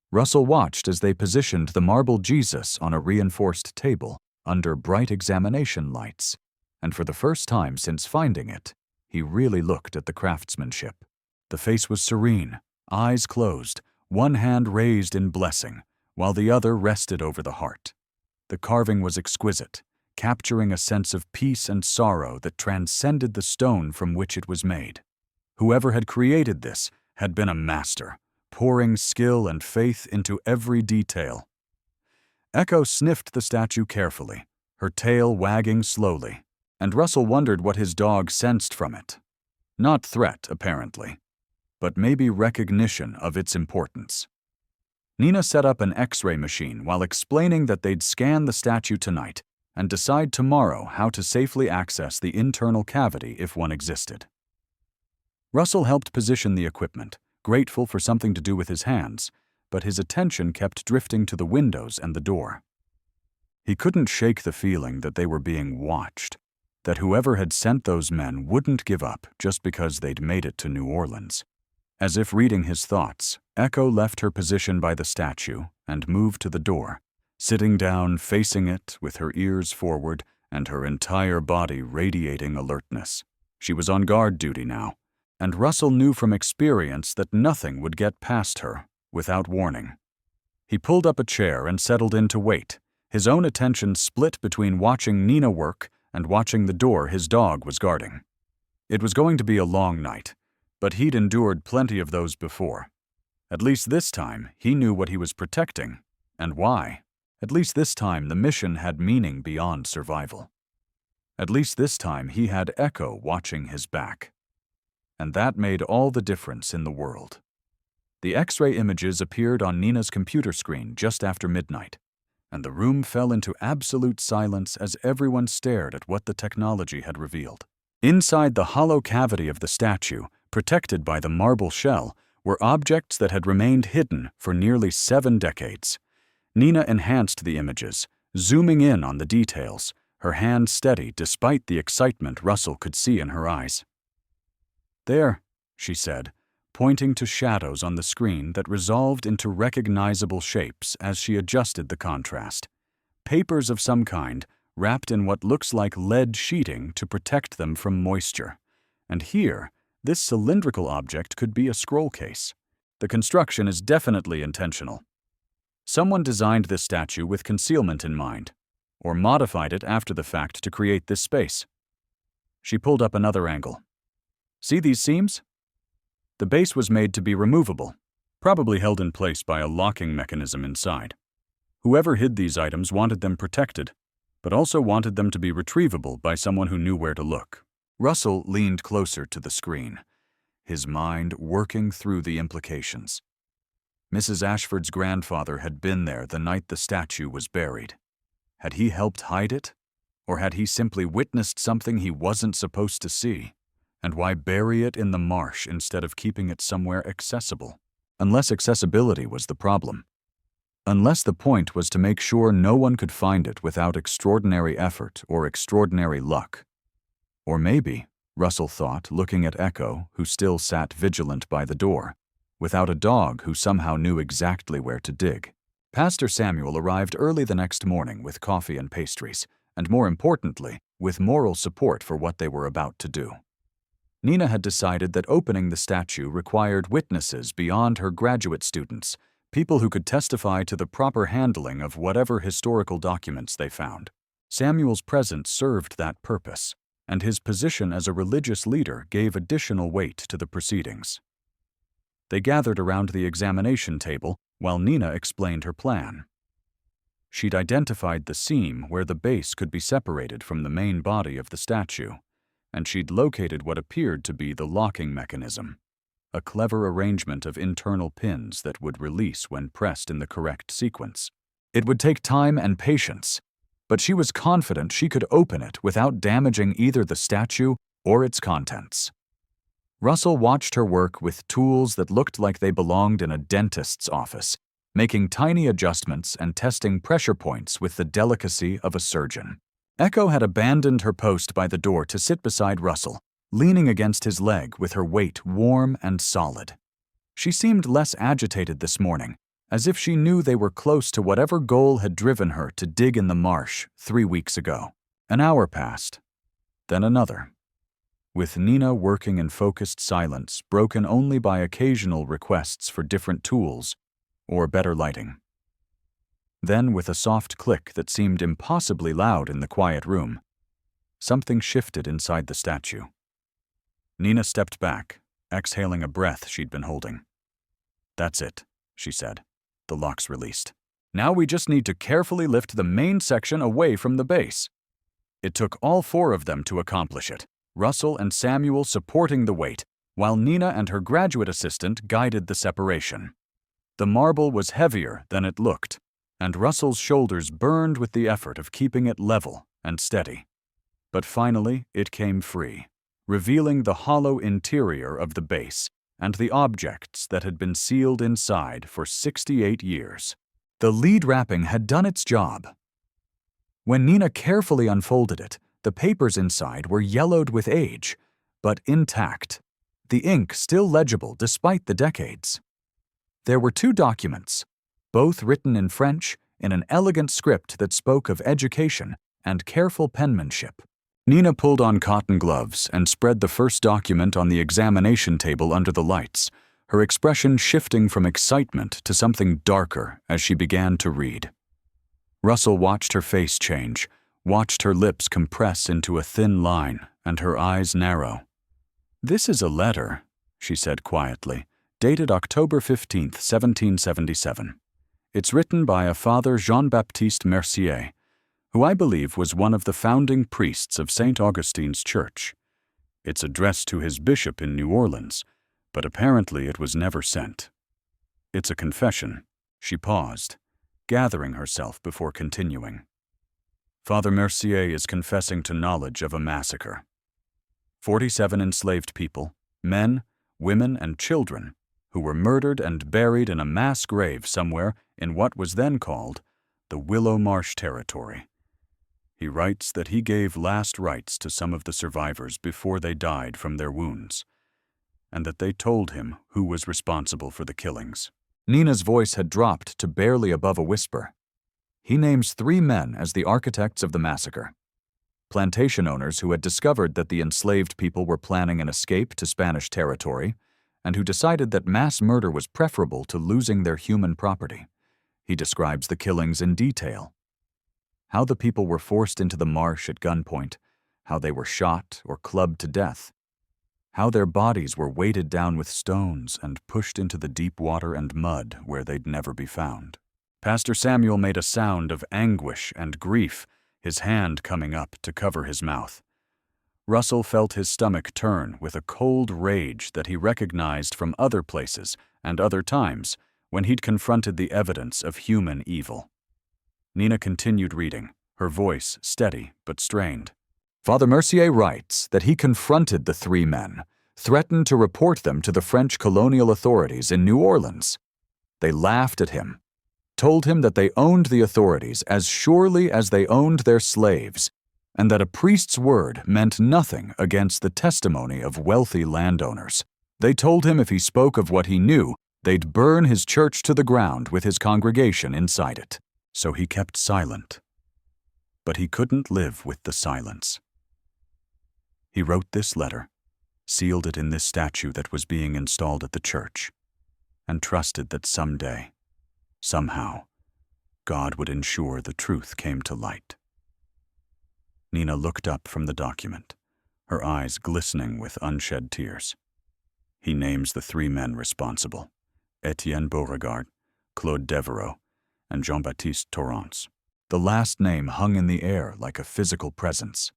Russell watched as they positioned the marble Jesus on a reinforced table under bright examination lights, and for the first time since finding it, he really looked at the craftsmanship. The face was serene, eyes closed, one hand raised in blessing, while the other rested over the heart. The carving was exquisite, capturing a sense of peace and sorrow that transcended the stone from which it was made. Whoever had created this had been a master, pouring skill and faith into every detail. Echo sniffed the statue carefully, her tail wagging slowly, and Russell wondered what his dog sensed from it. Not threat, apparently, but maybe recognition of its importance. Nina set up an X-ray machine while explaining that they'd scan the statue tonight and decide tomorrow how to safely access the internal cavity if one existed. Russell helped position the equipment, grateful for something to do with his hands, but his attention kept drifting to the windows and the door. He couldn't shake the feeling that they were being watched, that whoever had sent those men wouldn't give up just because they'd made it to New Orleans. As if reading his thoughts, Echo left her position by the statue and moved to the door, sitting down facing it with her ears forward and her entire body radiating alertness. She was on guard duty now, and Russell knew from experience that nothing would get past her without warning. He pulled up a chair and settled in to wait, his own attention split between watching Nina work and watching the door his dog was guarding. It was going to be a long night, but he'd endured plenty of those before. At least this time, he knew what he was protecting, and why. At least this time, the mission had meaning beyond survival. At least this time, he had Echo watching his back. And that made all the difference in the world. The X-ray images appeared on Nina's computer screen just after midnight, and the room fell into absolute silence as everyone stared at what the technology had revealed. Inside the hollow cavity of the statue, protected by the marble shell, were objects that had remained hidden for nearly 7 decades. Nina enhanced the images, zooming in on the details, her hand steady despite the excitement Russell could see in her eyes. "There," she said, pointing to shadows on the screen that resolved into recognizable shapes as she adjusted the contrast. Papers of some kind, wrapped in what looks like lead sheeting to protect them from moisture. And here, this cylindrical object could be a scroll case. The construction is definitely intentional. Someone designed this statue with concealment in mind, or modified it after the fact to create this space. She pulled up another angle. See these seams? The base was made to be removable, probably held in place by a locking mechanism inside. Whoever hid these items wanted them protected, but also wanted them to be retrievable by someone who knew where to look. Russell leaned closer to the screen, his mind working through the implications. Mrs. Ashford's grandfather had been there the night the statue was buried. Had he helped hide it? Or had he simply witnessed something he wasn't supposed to see? And why bury it in the marsh instead of keeping it somewhere accessible? Unless accessibility was the problem. Unless the point was to make sure no one could find it without extraordinary effort or extraordinary luck. Or maybe, Russell thought, looking at Echo, who still sat vigilant by the door, without a dog who somehow knew exactly where to dig. Pastor Samuel arrived early the next morning with coffee and pastries, and more importantly, with moral support for what they were about to do. Nina had decided that opening the statue required witnesses beyond her graduate students, people who could testify to the proper handling of whatever historical documents they found. Samuel's presence served that purpose, and his position as a religious leader gave additional weight to the proceedings. They gathered around the examination table while Nina explained her plan. She'd identified the seam where the base could be separated from the main body of the statue, and she'd located what appeared to be the locking mechanism, a clever arrangement of internal pins that would release when pressed in the correct sequence. It would take time and patience, but she was confident she could open it without damaging either the statue or its contents. Russell watched her work with tools that looked like they belonged in a dentist's office, making tiny adjustments and testing pressure points with the delicacy of a surgeon. Echo had abandoned her post by the door to sit beside Russell, leaning against his leg with her weight warm and solid. She seemed less agitated this morning, as if she knew they were close to whatever goal had driven her to dig in the marsh 3 weeks ago. An hour passed, then another, with Nina working in focused silence, broken only by occasional requests for different tools or better lighting. Then, with a soft click that seemed impossibly loud in the quiet room, something shifted inside the statue. Nina stepped back, exhaling a breath she'd been holding. "That's it," she said. The locks released. "Now we just need to carefully lift the main section away from the base." It took all 4 of them to accomplish it, Russell and Samuel supporting the weight, while Nina and her graduate assistant guided the separation. The marble was heavier than it looked, and Russell's shoulders burned with the effort of keeping it level and steady. But finally, it came free, revealing the hollow interior of the base and the objects that had been sealed inside for 68 years. The lead wrapping had done its job. When Nina carefully unfolded it, the papers inside were yellowed with age, but intact, the ink still legible despite the decades. There were 2 documents, both written in French in an elegant script that spoke of education and careful penmanship. Nina pulled on cotton gloves and spread the first document on the examination table under the lights, her expression shifting from excitement to something darker as she began to read. Russell watched her face change, watched her lips compress into a thin line and her eyes narrow. "This is a letter," she said quietly, dated October 15th, 1777. "It's written by a Father Jean-Baptiste Mercier, who I believe was one of the founding priests of St. Augustine's Church. It's addressed to his bishop in New Orleans, but apparently it was never sent. It's a confession." She paused, gathering herself before continuing. "Father Mercier is confessing to knowledge of a massacre. 47 enslaved people, men, women, and children, who were murdered and buried in a mass grave somewhere in what was then called the Willow Marsh Territory. He writes that he gave last rites to some of the survivors before they died from their wounds. and that they told him who was responsible for the killings. Nina's voice had dropped to barely above a whisper. He names 3 men as the architects of the massacre. Plantation owners who had discovered that the enslaved people were planning an escape to Spanish territory, and who decided that mass murder was preferable to losing their human property. He describes the killings in detail. How the people were forced into the marsh at gunpoint, how they were shot or clubbed to death, how their bodies were weighted down with stones and pushed into the deep water and mud where they'd never be found. Pastor Samuel made a sound of anguish and grief, his hand coming up to cover his mouth. Russell felt his stomach turn with a cold rage that he recognized from other places and other times when he'd confronted the evidence of human evil. Nina continued reading, her voice steady but strained. Father Mercier writes that he confronted the 3 men, threatened to report them to the French colonial authorities in New Orleans. They laughed at him, told him that they owned the authorities as surely as they owned their slaves, and that a priest's word meant nothing against the testimony of wealthy landowners. They told him if he spoke of what he knew, they'd burn his church to the ground with his congregation inside it. So he kept silent. But he couldn't live with the silence. He wrote this letter, sealed it in this statue that was being installed at the church, and trusted that someday, somehow, God would ensure the truth came to light. Nina looked up from the document, her eyes glistening with unshed tears. He names the 3 men responsible: Etienne Beauregard, Claude Devereaux, and Jean-Baptiste Torrance. The last name hung in the air like a physical presence.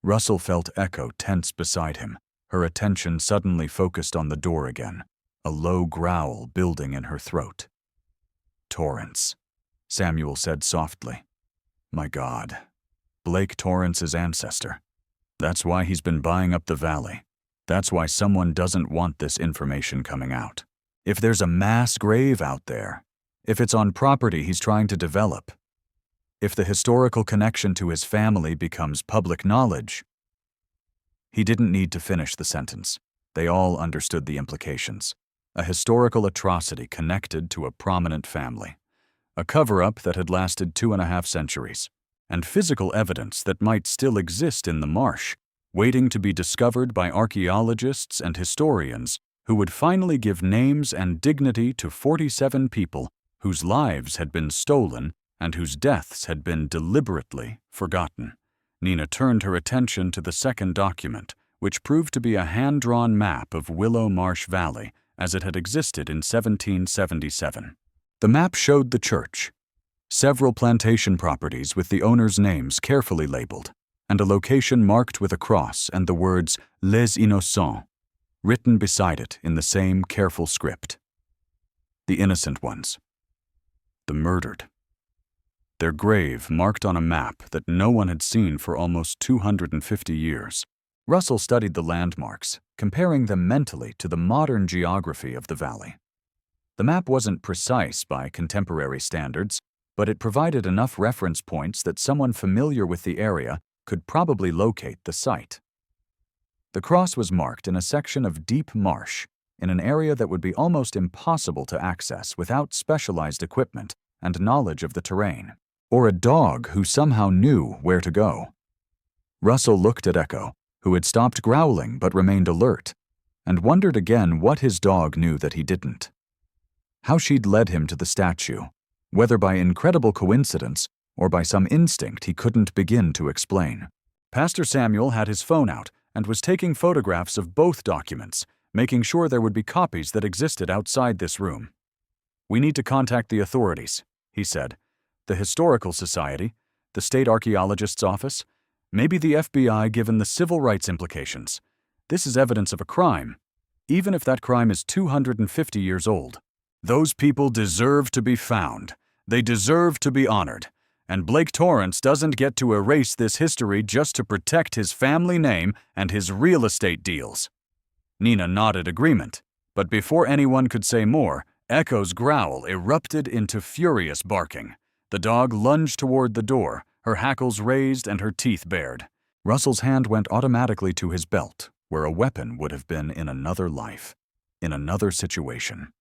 Russell felt Echo tense beside him, her attention suddenly focused on the door again, a low growl building in her throat. Torrance, Samuel said softly. My God, Blake Torrance's ancestor. That's why he's been buying up the valley. That's why someone doesn't want this information coming out. If there's a mass grave out there, if it's on property he's trying to develop, if the historical connection to his family becomes public knowledge. He didn't need to finish the sentence. They all understood the implications. A historical atrocity connected to a prominent family. A cover-up that had lasted 2.5 centuries. And physical evidence that might still exist in the marsh, waiting to be discovered by archaeologists and historians who would finally give names and dignity to 47 people whose lives had been stolen and whose deaths had been deliberately forgotten. Nina turned her attention to the second document, which proved to be a hand-drawn map of Willow Marsh Valley as it had existed in 1777. The map showed the church, several plantation properties with the owners' names carefully labeled, and a location marked with a cross and the words Les Innocents written beside it in the same careful script. The innocent ones. The murdered. Their grave marked on a map that no one had seen for almost 250 years. Russell studied the landmarks, comparing them mentally to the modern geography of the valley. The map wasn't precise by contemporary standards, but it provided enough reference points that someone familiar with the area could probably locate the site. The cross was marked in a section of deep marsh, in an area that would be almost impossible to access without specialized equipment and knowledge of the terrain, or a dog who somehow knew where to go. Russell looked at Echo, who had stopped growling but remained alert, and wondered again what his dog knew that he didn't. How she'd led him to the statue, whether by incredible coincidence or by some instinct he couldn't begin to explain. Pastor Samuel had his phone out and was taking photographs of both documents, making sure there would be copies that existed outside this room. "We need to contact the authorities," he said. "The Historical Society, the State Archaeologist's Office, maybe the FBI given the civil rights implications. This is evidence of a crime, even if that crime is 250 years old. Those people deserve to be found. They deserve to be honored. And Blake Torrance doesn't get to erase this history just to protect his family name and his real estate deals." Nina nodded agreement, but before anyone could say more, Echo's growl erupted into furious barking. The dog lunged toward the door, her hackles raised and her teeth bared. Russell's hand went automatically to his belt, where a weapon would have been in another life, in another situation.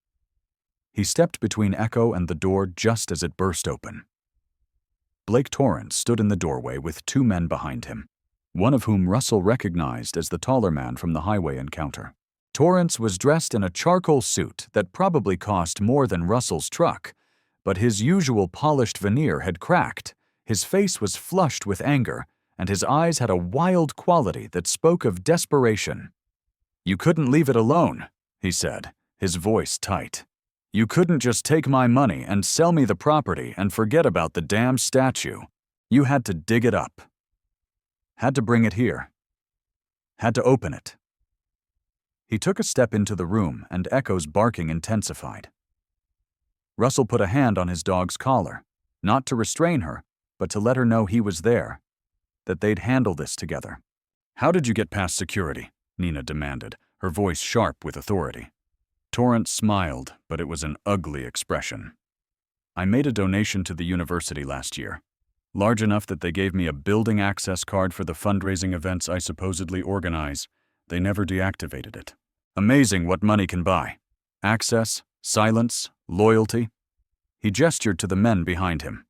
He stepped between Echo and the door just as it burst open. Blake Torrance stood in the doorway with two men behind him, one of whom Russell recognized as the taller man from the highway encounter. Torrance was dressed in a charcoal suit that probably cost more than Russell's truck, but his usual polished veneer had cracked, his face was flushed with anger, and his eyes had a wild quality that spoke of desperation. "You couldn't leave it alone," he said, his voice tight. "You couldn't just take my money and sell me the property and forget about the damn statue. You had to dig it up. Had to bring it here. Had to open it." He took a step into the room, and Echo's barking intensified. Russell put a hand on his dog's collar, not to restrain her, but to let her know he was there, that they'd handle this together. "How did you get past security?" Nina demanded, her voice sharp with authority. Torrance smiled, but it was an ugly expression. "I made a donation to the university last year, large enough that they gave me a building access card for the fundraising events I supposedly organize. They never deactivated it. Amazing what money can buy. Access, silence, loyalty." He gestured to the men behind him.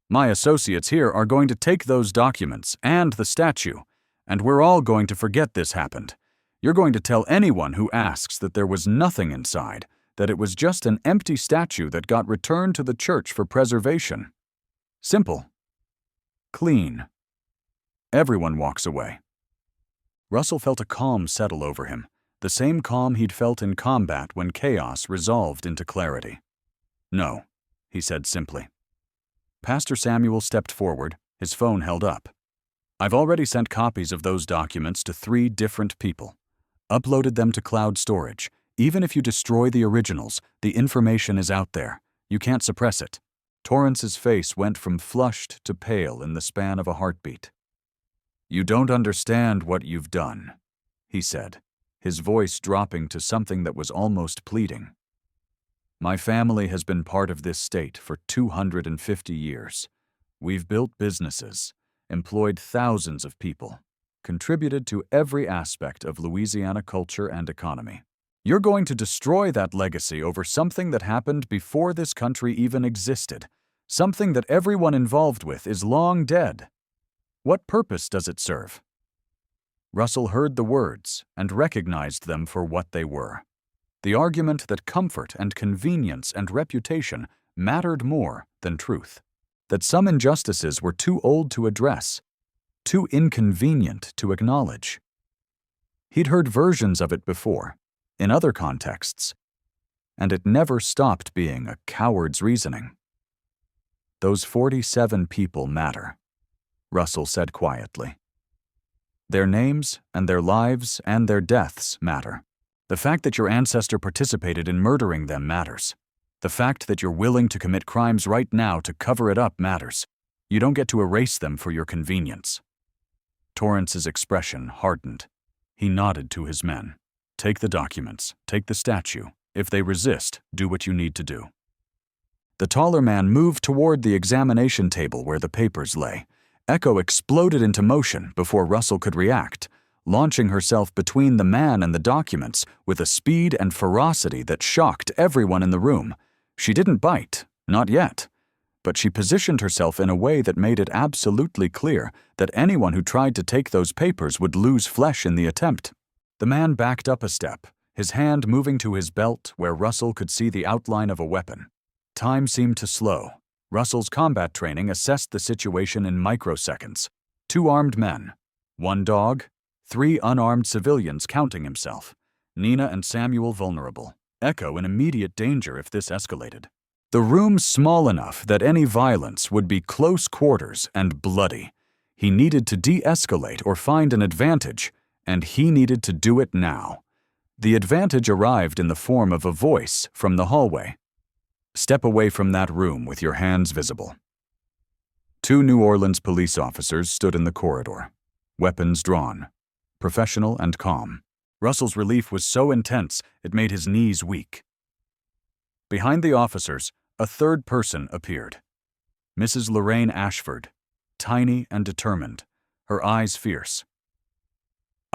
"My associates here are going to take those documents and the statue, and we're all going to forget this happened. You're going to tell anyone who asks that there was nothing inside, that it was just an empty statue that got returned to the church for preservation. Simple. Clean." Everyone walks away. Russell felt a calm settle over him, the same calm he'd felt in combat when chaos resolved into clarity. "No," he said simply. Pastor Samuel stepped forward, his phone held up. "I've already sent copies of those documents to 3 different people. Uploaded them to cloud storage. Even if you destroy the originals, the information is out there. You can't suppress it." Torrance's face went from flushed to pale in the span of a heartbeat. "You don't understand what you've done," he said, his voice dropping to something that was almost pleading. "My family has been part of this state for 250 years. We've built businesses, employed thousands of people, contributed to every aspect of Louisiana culture and economy. You're going to destroy that legacy over something that happened before this country even existed, something that everyone involved with is long dead. What purpose does it serve?" Russell heard the words and recognized them for what they were. The argument that comfort and convenience and reputation mattered more than truth. That some injustices were too old to address, too inconvenient to acknowledge. He'd heard versions of it before, in other contexts, and it never stopped being a coward's reasoning. "Those 47 people matter," Russell said quietly. "Their names and their lives and their deaths matter. The fact that your ancestor participated in murdering them matters. The fact that you're willing to commit crimes right now to cover it up matters. You don't get to erase them for your convenience." Torrance's expression hardened. He nodded to his men. "Take the documents. Take the statue. If they resist, do what you need to do." The taller man moved toward the examination table where the papers lay. Echo exploded into motion before Russell could react, launching herself between the man and the documents with a speed and ferocity that shocked everyone in the room. She didn't bite, not yet, but she positioned herself in a way that made it absolutely clear that anyone who tried to take those papers would lose flesh in the attempt. The man backed up a step, his hand moving to his belt where Russell could see the outline of a weapon. Time seemed to slow. Russell's combat training assessed the situation in microseconds. 2 armed men, 1 dog, 3 unarmed civilians counting himself, Nina and Samuel vulnerable, Echo in immediate danger if this escalated. The room small enough that any violence would be close quarters and bloody. He needed to de-escalate or find an advantage, and he needed to do it now. The advantage arrived in the form of a voice from the hallway. "Step away from that room with your hands visible." 2 New Orleans police officers stood in the corridor, weapons drawn, professional and calm. Russell's relief was so intense it made his knees weak. Behind the officers, a 3rd person appeared. Mrs. Lorraine Ashford, tiny and determined, her eyes fierce.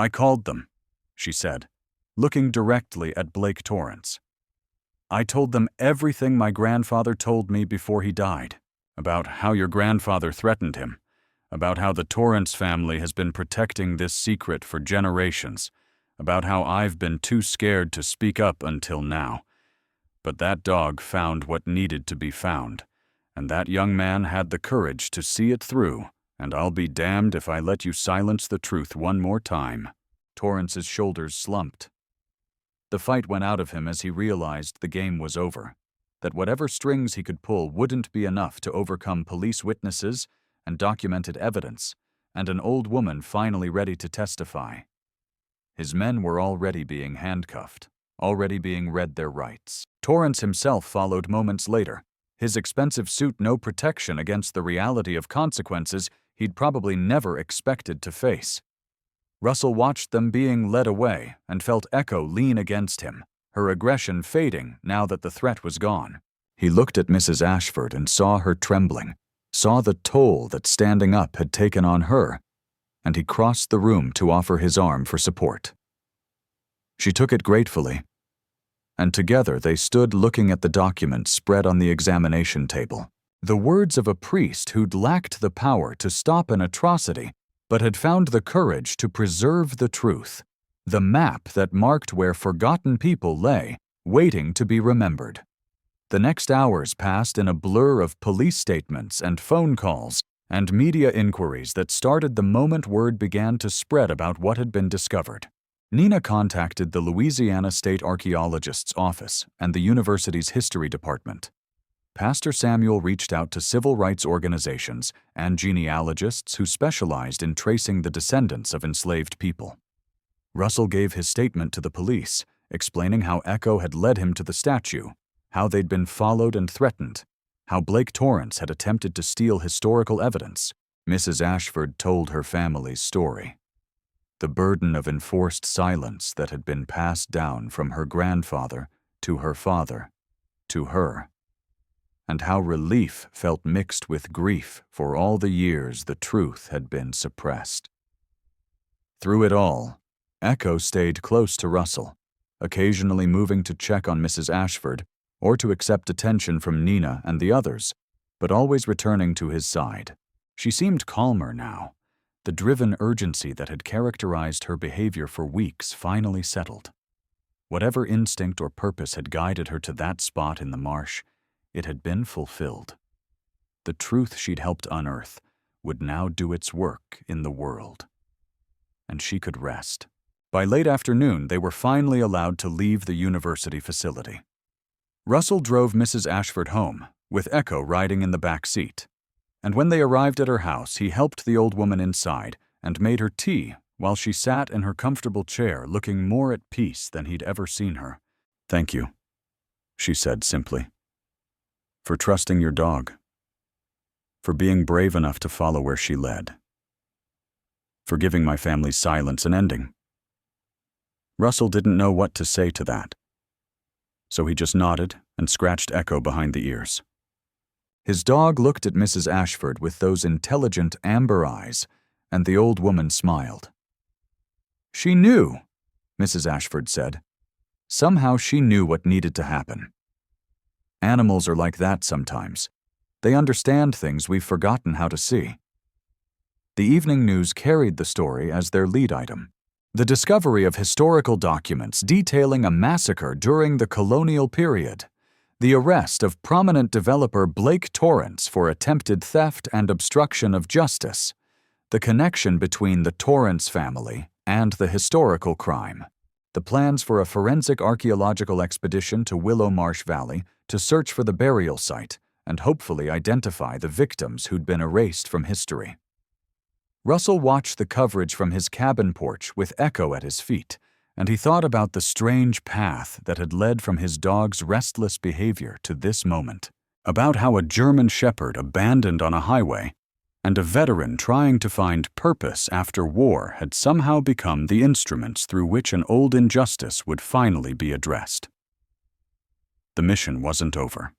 "I called them," she said, looking directly at Blake Torrance. "I told them everything my grandfather told me before he died, about how your grandfather threatened him, about how the Torrance family has been protecting this secret for generations, about how I've been too scared to speak up until now. But that dog found what needed to be found, and that young man had the courage to see it through, and I'll be damned if I let you silence the truth one more time." Torrance's shoulders slumped. The fight went out of him as he realized the game was over, that whatever strings he could pull wouldn't be enough to overcome police witnesses and documented evidence, and an old woman finally ready to testify. His men were already being handcuffed, already being read their rights. Torrance himself followed moments later, his expensive suit no protection against the reality of consequences he'd probably never expected to face. Russell watched them being led away and felt Echo lean against him, her aggression fading now that the threat was gone. He looked at Mrs. Ashford and saw her trembling, saw the toll that standing up had taken on her, and he crossed the room to offer his arm for support. She took it gratefully, and together they stood looking at the documents spread on the examination table. The words of a priest who'd lacked the power to stop an atrocity, but had found the courage to preserve the truth. The map that marked where forgotten people lay, waiting to be remembered. The next hours passed in a blur of police statements and phone calls and media inquiries that started the moment word began to spread about what had been discovered. Nina contacted the Louisiana State Archaeologist's office and the university's history department. Pastor Samuel reached out to civil rights organizations and genealogists who specialized in tracing the descendants of enslaved people. Russell gave his statement to the police, explaining how Echo had led him to the statue, how they'd been followed and threatened, how Blake Torrance had attempted to steal historical evidence. Mrs. Ashford told her family's story. The burden of enforced silence that had been passed down from her grandfather to her father, to her, and how relief felt mixed with grief for all the years the truth had been suppressed. Through it all, Echo stayed close to Russell, occasionally moving to check on Mrs. Ashford or to accept attention from Nina and the others, but always returning to his side. She seemed calmer now. The driven urgency that had characterized her behavior for weeks finally settled. Whatever instinct or purpose had guided her to that spot in the marsh, it had been fulfilled. The truth she'd helped unearth would now do its work in the world. And she could rest. By late afternoon, they were finally allowed to leave the university facility. Russell drove Mrs. Ashford home, with Echo riding in the back seat. And when they arrived at her house, he helped the old woman inside and made her tea while she sat in her comfortable chair looking more at peace than he'd ever seen her. "Thank you," she said simply. "For trusting your dog. For being brave enough to follow where she led. For giving my family's silence an ending." Russell didn't know what to say to that, so he just nodded and scratched Echo behind the ears. His dog looked at Mrs. Ashford with those intelligent amber eyes, and the old woman smiled. "She knew," Mrs. Ashford said. "Somehow she knew what needed to happen. Animals are like that sometimes. They understand things we've forgotten how to see." The evening news carried the story as their lead item. The discovery of historical documents detailing a massacre during the colonial period. The arrest of prominent developer Blake Torrance for attempted theft and obstruction of justice. The connection between the Torrance family and the historical crime. The plans for a forensic archaeological expedition to Willow Marsh Valley to search for the burial site and hopefully identify the victims who'd been erased from history. Russell watched the coverage from his cabin porch with Echo at his feet, and he thought about the strange path that had led from his dog's restless behavior to this moment. About how a German shepherd abandoned on a highway and a veteran trying to find purpose after war had somehow become the instruments through which an old injustice would finally be addressed. The mission wasn't over.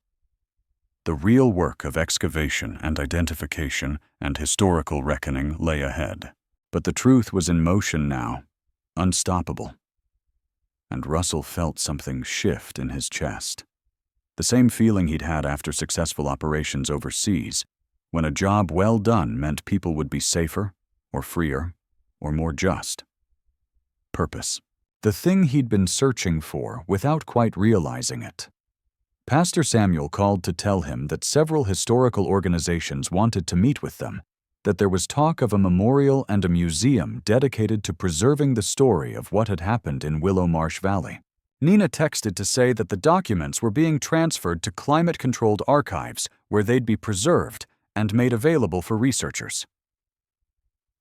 The real work of excavation and identification and historical reckoning lay ahead. But the truth was in motion now, unstoppable. And Russell felt something shift in his chest. The same feeling he'd had after successful operations overseas, when a job well done meant people would be safer, or freer, or more just. Purpose. The thing he'd been searching for without quite realizing it. Pastor Samuel called to tell him that several historical organizations wanted to meet with them, that there was talk of a memorial and a museum dedicated to preserving the story of what had happened in Willow Marsh Valley. Nina texted to say that the documents were being transferred to climate-controlled archives where they'd be preserved and made available for researchers.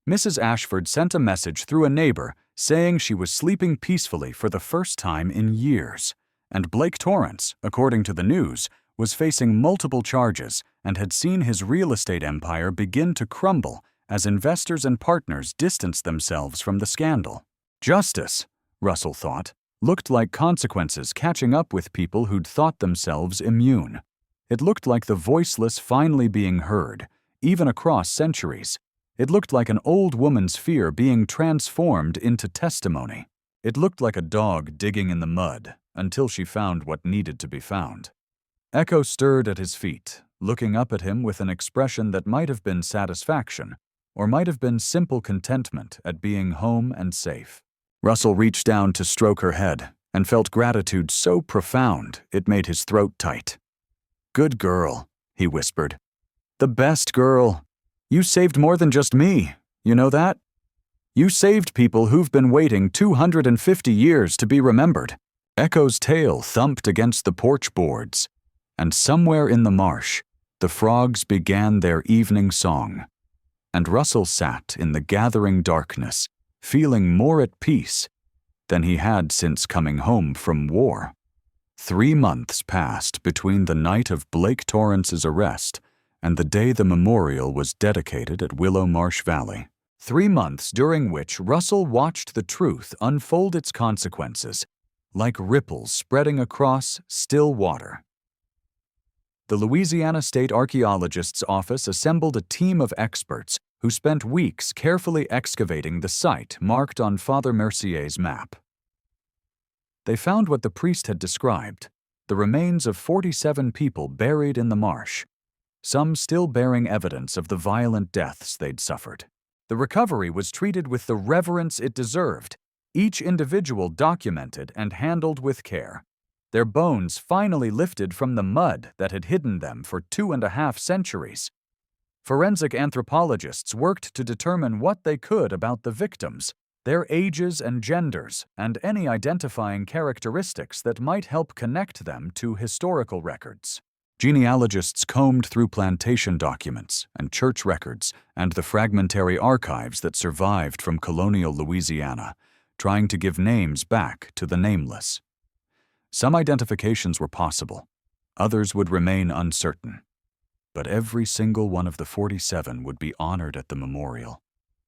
Mrs. Ashford sent a message through a neighbor saying she was sleeping peacefully for the first time in years, and Blake Torrance, according to the news, was facing multiple charges and had seen his real estate empire begin to crumble as investors and partners distanced themselves from the scandal. Justice, Russell thought, looked like consequences catching up with people who'd thought themselves immune. It looked like the voiceless finally being heard, even across centuries. It looked like an old woman's fear being transformed into testimony. It looked like a dog digging in the mud until she found what needed to be found. Echo stirred at his feet, looking up at him with an expression that might have been satisfaction, or might have been simple contentment at being home and safe. Russell reached down to stroke her head and felt gratitude so profound it made his throat tight. "Good girl," he whispered. "The best girl. You saved more than just me, you know that? You saved people who've been waiting 250 years to be remembered." Echo's tail thumped against the porch boards, and somewhere in the marsh, the frogs began their evening song. And Russell sat in the gathering darkness, feeling more at peace than he had since coming home from war. 3 months passed between the night of Blake Torrance's arrest and the day the memorial was dedicated at Willow Marsh Valley. 3 months during which Russell watched the truth unfold its consequences, like ripples spreading across still water. The Louisiana State Archaeologist's Office assembled a team of experts who spent weeks carefully excavating the site marked on Father Mercier's map. They found what the priest had described, the remains of 47 people buried in the marsh, some still bearing evidence of the violent deaths they'd suffered. The recovery was treated with the reverence it deserved, each individual documented and handled with care. Their bones finally lifted from the mud that had hidden them for 2.5 centuries. Forensic anthropologists worked to determine what they could about the victims, their ages and genders, and any identifying characteristics that might help connect them to historical records. Genealogists combed through plantation documents and church records and the fragmentary archives that survived from colonial Louisiana, trying to give names back to the nameless. Some identifications were possible, others would remain uncertain. But every single one of the 47 would be honored at the memorial,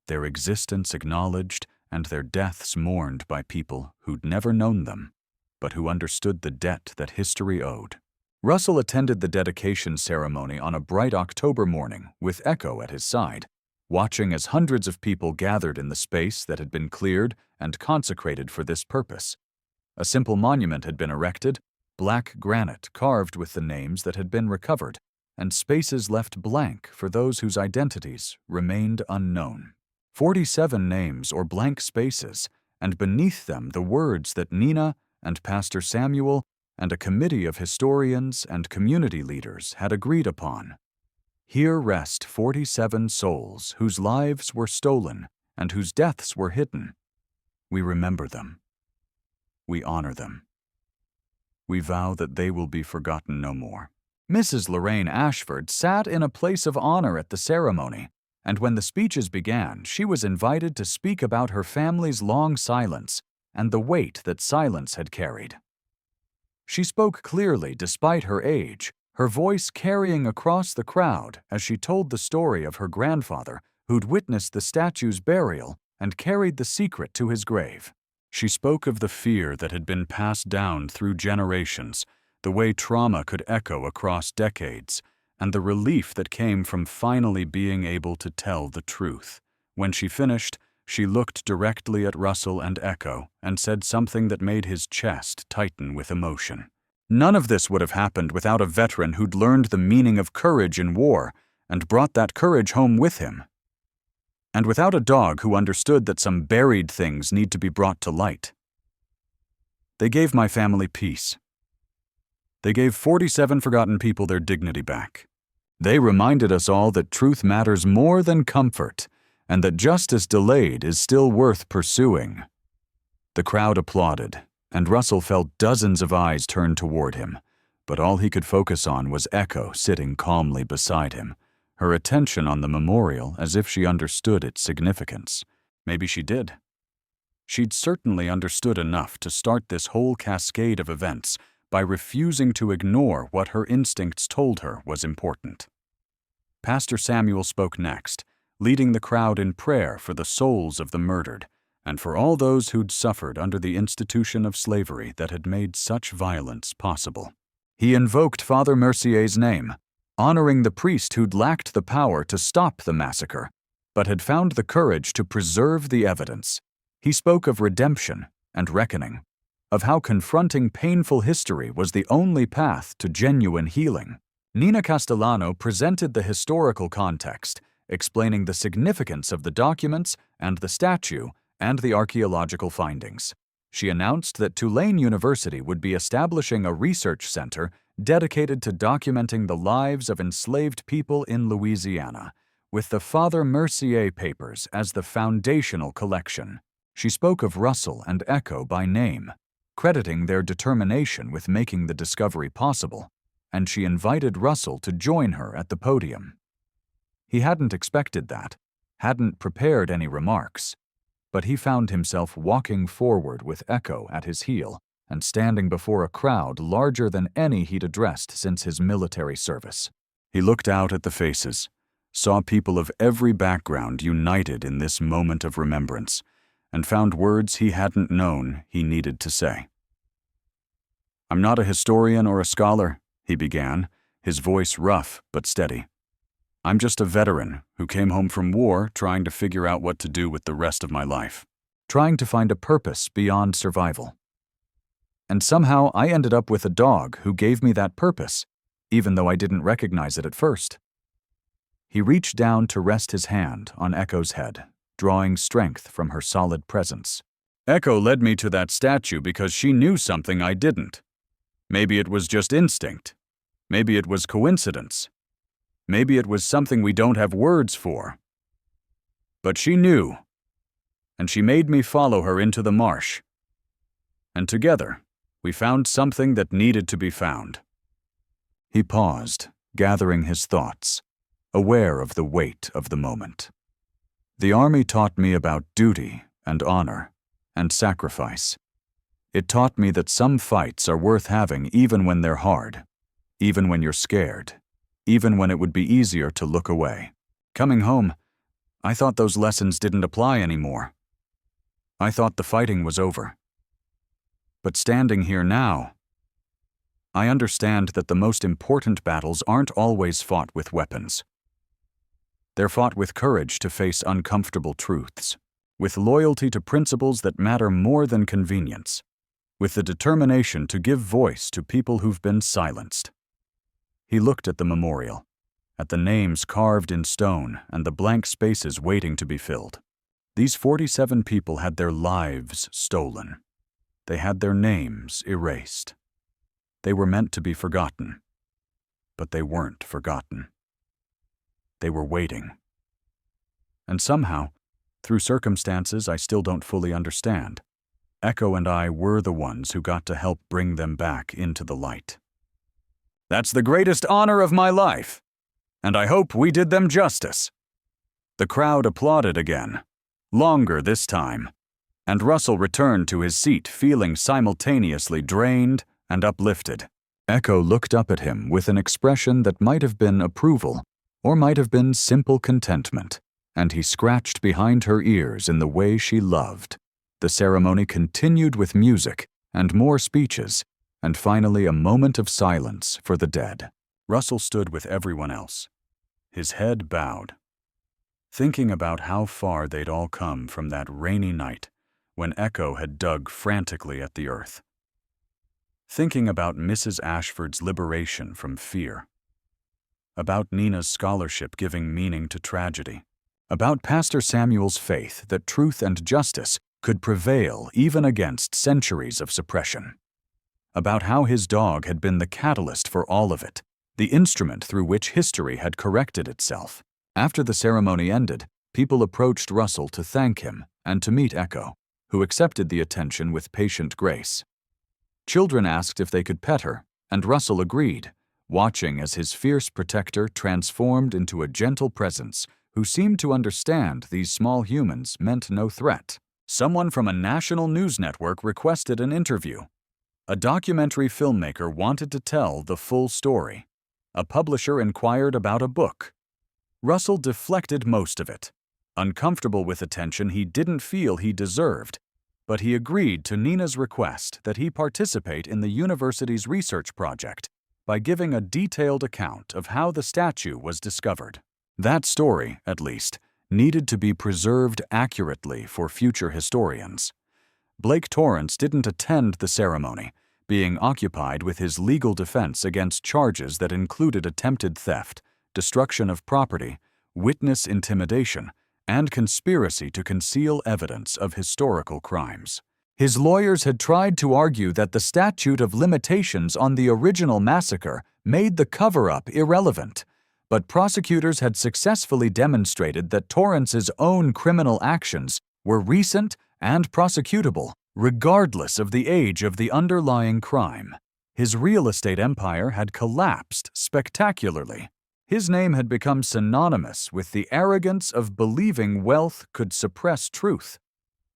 their existence acknowledged and their deaths mourned by people who'd never known them, but who understood the debt that history owed. Russell attended the dedication ceremony on a bright October morning with Echo at his side, watching as hundreds of people gathered in the space that had been cleared and consecrated for this purpose. A simple monument had been erected, black granite carved with the names that had been recovered, and spaces left blank for those whose identities remained unknown. 47 names or blank spaces, and beneath them the words that Nina and Pastor Samuel and a committee of historians and community leaders had agreed upon. Here rest 47 souls whose lives were stolen and whose deaths were hidden. We remember them. We honor them. We vow that they will be forgotten no more. Mrs. Lorraine Ashford sat in a place of honor at the ceremony, and when the speeches began, she was invited to speak about her family's long silence and the weight that silence had carried. She spoke clearly despite her age, her voice carrying across the crowd as she told the story of her grandfather who'd witnessed the statue's burial and carried the secret to his grave. She spoke of the fear that had been passed down through generations, the way trauma could echo across decades, and the relief that came from finally being able to tell the truth. When she finished, She looked directly at Russell and Echo and said something that made his chest tighten with emotion. None of this would have happened without a veteran who'd learned the meaning of courage in war and brought that courage home with him. And without a dog who understood that some buried things need to be brought to light. They gave my family peace. They gave 47 forgotten people their dignity back. They reminded us all that truth matters more than comfort, and that justice delayed is still worth pursuing. The crowd applauded, and Russell felt dozens of eyes turned toward him, but all he could focus on was Echo sitting calmly beside him, her attention on the memorial as if she understood its significance. Maybe she did. She'd certainly understood enough to start this whole cascade of events by refusing to ignore what her instincts told her was important. Pastor Samuel spoke next, leading the crowd in prayer for the souls of the murdered and for all those who'd suffered under the institution of slavery that had made such violence possible. He invoked Father Mercier's name, honoring the priest who'd lacked the power to stop the massacre, but had found the courage to preserve the evidence. He spoke of redemption and reckoning, of how confronting painful history was the only path to genuine healing. Nina Castellano presented the historical context, explaining the significance of the documents and the statue and the archaeological findings. She announced that Tulane University would be establishing a research center dedicated to documenting the lives of enslaved people in Louisiana, with the Father Mercier papers as the foundational collection. She spoke of Russell and Echo by name, crediting their determination with making the discovery possible, and she invited Russell to join her at the podium. He hadn't expected that, hadn't prepared any remarks, but he found himself walking forward with Echo at his heel and standing before a crowd larger than any he'd addressed since his military service. He looked out at the faces, saw people of every background united in this moment of remembrance, and found words he hadn't known he needed to say. "I'm not a historian or a scholar," he began, his voice rough but steady. "I'm just a veteran who came home from war trying to figure out what to do with the rest of my life, trying to find a purpose beyond survival. And somehow I ended up with a dog who gave me that purpose, even though I didn't recognize it at first." He reached down to rest his hand on Echo's head, drawing strength from her solid presence. "Echo led me to that statue because she knew something I didn't. Maybe it was just instinct. Maybe it was coincidence. Maybe it was something we don't have words for. But she knew, and she made me follow her into the marsh. And together, we found something that needed to be found." He paused, gathering his thoughts, aware of the weight of the moment. "The Army taught me about duty and honor and sacrifice. It taught me that some fights are worth having even when they're hard, even when you're scared, even when it would be easier to look away. Coming home, I thought those lessons didn't apply anymore. I thought the fighting was over. But standing here now, I understand that the most important battles aren't always fought with weapons. They're fought with courage to face uncomfortable truths, with loyalty to principles that matter more than convenience, with the determination to give voice to people who've been silenced." He looked at the memorial, at the names carved in stone and the blank spaces waiting to be filled. These 47 people had their lives stolen. They had their names erased. They were meant to be forgotten, but they weren't forgotten. They were waiting. And somehow, through circumstances I still don't fully understand, Echo and I were the ones who got to help bring them back into the light. "That's the greatest honor of my life, and I hope we did them justice." The crowd applauded again, longer this time, and Russell returned to his seat feeling simultaneously drained and uplifted. Echo looked up at him with an expression that might have been approval or might have been simple contentment, and he scratched behind her ears in the way she loved. The ceremony continued with music and more speeches, and finally a moment of silence for the dead. Russell stood with everyone else, his head bowed. thinking about how far they'd all come from that rainy night when Echo had dug frantically at the earth. Thinking about Mrs. Ashford's liberation from fear. About Nina's scholarship giving meaning to tragedy. About Pastor Samuel's faith that truth and justice could prevail even against centuries of suppression. About how his dog had been the catalyst for all of it, the instrument through which history had corrected itself. After the ceremony ended, people approached Russell to thank him and to meet Echo, who accepted the attention with patient grace. Children asked if they could pet her, and Russell agreed, watching as his fierce protector transformed into a gentle presence who seemed to understand these small humans meant no threat. Someone from a national news network requested an interview. A documentary filmmaker wanted to tell the full story. A publisher inquired about a book. Russell deflected most of it, uncomfortable with attention he didn't feel he deserved, but he agreed to Nina's request that he participate in the university's research project by giving a detailed account of how the statue was discovered. That story, at least, needed to be preserved accurately for future historians. Blake Torrance didn't attend the ceremony, being occupied with his legal defense against charges that included attempted theft, destruction of property, witness intimidation, and conspiracy to conceal evidence of historical crimes. His lawyers had tried to argue that the statute of limitations on the original massacre made the cover-up irrelevant, but prosecutors had successfully demonstrated that Torrance's own criminal actions were recent and prosecutable, regardless of the age of the underlying crime. His real estate empire had collapsed spectacularly. His name had become synonymous with the arrogance of believing wealth could suppress truth.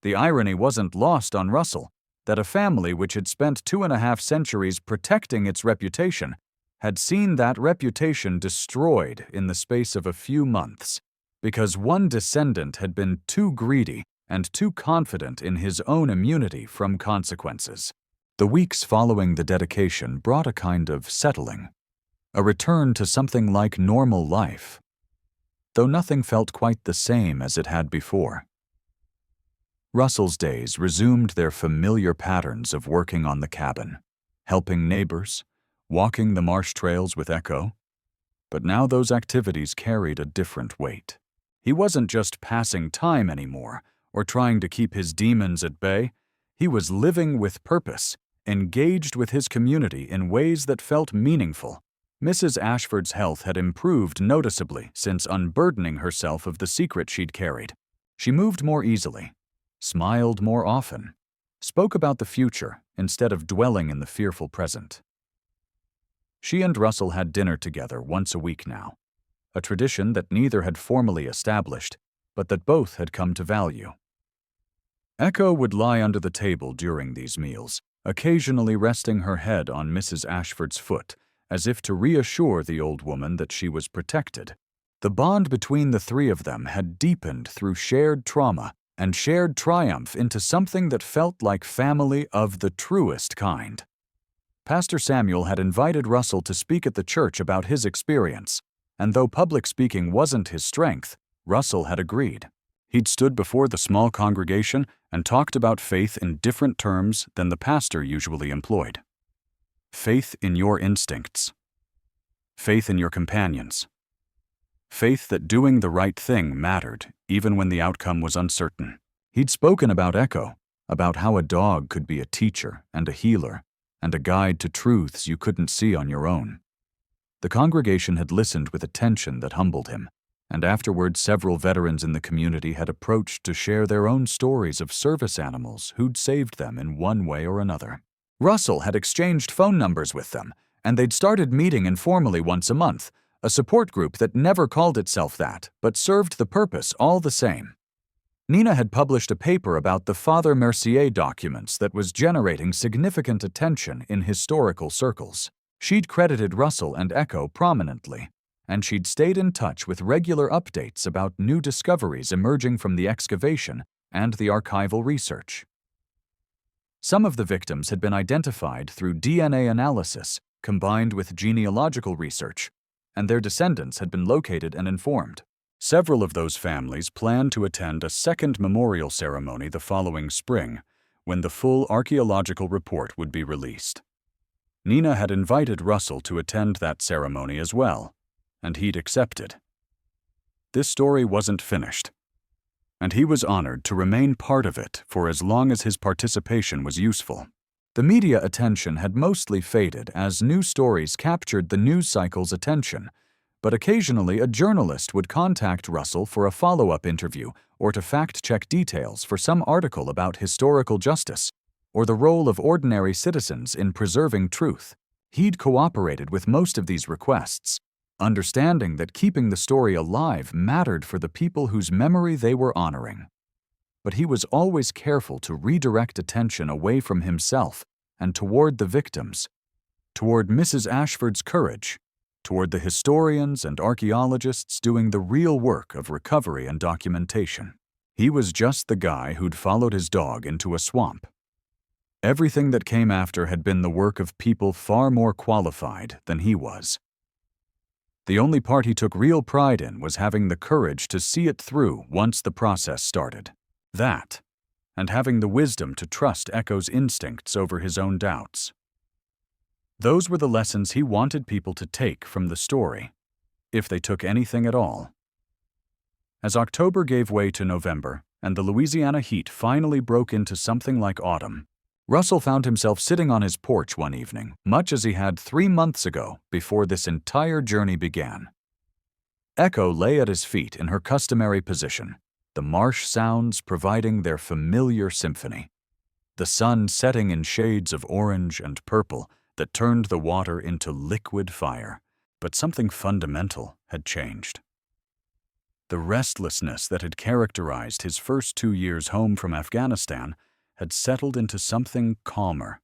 The irony wasn't lost on Russell that a family which had spent 2.5 centuries protecting its reputation had seen that reputation destroyed in the space of a few months because one descendant had been too greedy and too confident in his own immunity from consequences. The weeks following the dedication brought a kind of settling, a return to something like normal life, though nothing felt quite the same as it had before. Russell's days resumed their familiar patterns of working on the cabin, helping neighbors, walking the marsh trails with Echo. But now those activities carried a different weight. He wasn't just passing time anymore, or trying to keep his demons at bay. He was living with purpose, engaged with his community in ways that felt meaningful. Mrs. Ashford's health had improved noticeably since unburdening herself of the secret she'd carried. She moved more easily, smiled more often, spoke about the future instead of dwelling in the fearful present. She and Russell had dinner together once a week now, a tradition that neither had formally established, but that both had come to value. Echo would lie under the table during these meals, occasionally resting her head on Mrs. Ashford's foot, as if to reassure the old woman that she was protected. The bond between the three of them had deepened through shared trauma and shared triumph into something that felt like family of the truest kind. Pastor Samuel had invited Russell to speak at the church about his experience, and though public speaking wasn't his strength, Russell had agreed. He'd stood before the small congregation and talked about faith in different terms than the pastor usually employed. Faith in your instincts. Faith in your companions. Faith that doing the right thing mattered, even when the outcome was uncertain. He'd spoken about Echo, about how a dog could be a teacher and a healer, and a guide to truths you couldn't see on your own. The congregation had listened with attention that humbled him, and afterward several veterans in the community had approached to share their own stories of service animals who'd saved them in one way or another. Russell had exchanged phone numbers with them, and they'd started meeting informally once a month, a support group that never called itself that, but served the purpose all the same. Nina had published a paper about the Father Mercier documents that was generating significant attention in historical circles. She'd credited Russell and Echo prominently, and she'd stayed in touch with regular updates about new discoveries emerging from the excavation and the archival research. Some of the victims had been identified through DNA analysis combined with genealogical research, and their descendants had been located and informed. Several of those families planned to attend a second memorial ceremony the following spring, when the full archaeological report would be released. Nina had invited Russell to attend that ceremony as well, and he'd accepted. This story wasn't finished, and he was honored to remain part of it for as long as his participation was useful. The media attention had mostly faded as new stories captured the news cycle's attention, but occasionally a journalist would contact Russell for a follow-up interview or to fact-check details for some article about historical justice or the role of ordinary citizens in preserving truth. He'd cooperated with most of these requests, understanding that keeping the story alive mattered for the people whose memory they were honoring. But he was always careful to redirect attention away from himself and toward the victims, toward Mrs. Ashford's courage, toward the historians and archaeologists doing the real work of recovery and documentation. He was just the guy who'd followed his dog into a swamp. Everything that came after had been the work of people far more qualified than he was. The only part he took real pride in was having the courage to see it through once the process started. That, and having the wisdom to trust Echo's instincts over his own doubts. Those were the lessons he wanted people to take from the story, if they took anything at all. As October gave way to November, and the Louisiana heat finally broke into something like autumn, Russell found himself sitting on his porch one evening, much as he had 3 months ago before this entire journey began. Echo lay at his feet in her customary position, the marsh sounds providing their familiar symphony, the sun setting in shades of orange and purple that turned the water into liquid fire. But something fundamental had changed. The restlessness that had characterized his first 2 years home from Afghanistan had settled into something calmer,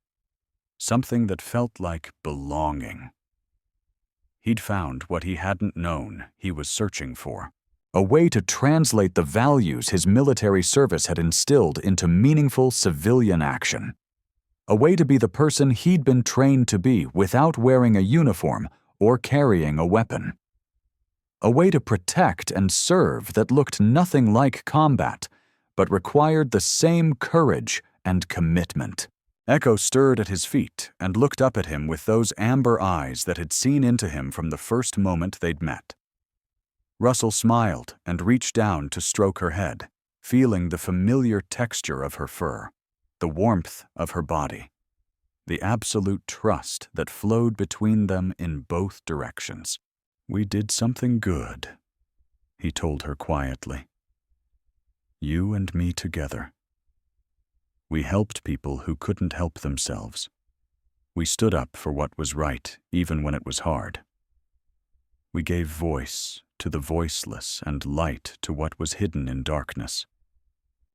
something that felt like belonging. He'd found what he hadn't known he was searching for, a way to translate the values his military service had instilled into meaningful civilian action. A way to be the person he'd been trained to be without wearing a uniform or carrying a weapon. A way to protect and serve that looked nothing like combat, but required the same courage and commitment. Echo stirred at his feet and looked up at him with those amber eyes that had seen into him from the first moment they'd met. Russell smiled and reached down to stroke her head, feeling the familiar texture of her fur, the warmth of her body, the absolute trust that flowed between them in both directions. "We did something good," he told her quietly. "You and me together. We helped people who couldn't help themselves. We stood up for what was right, even when it was hard. We gave voice to the voiceless and light to what was hidden in darkness."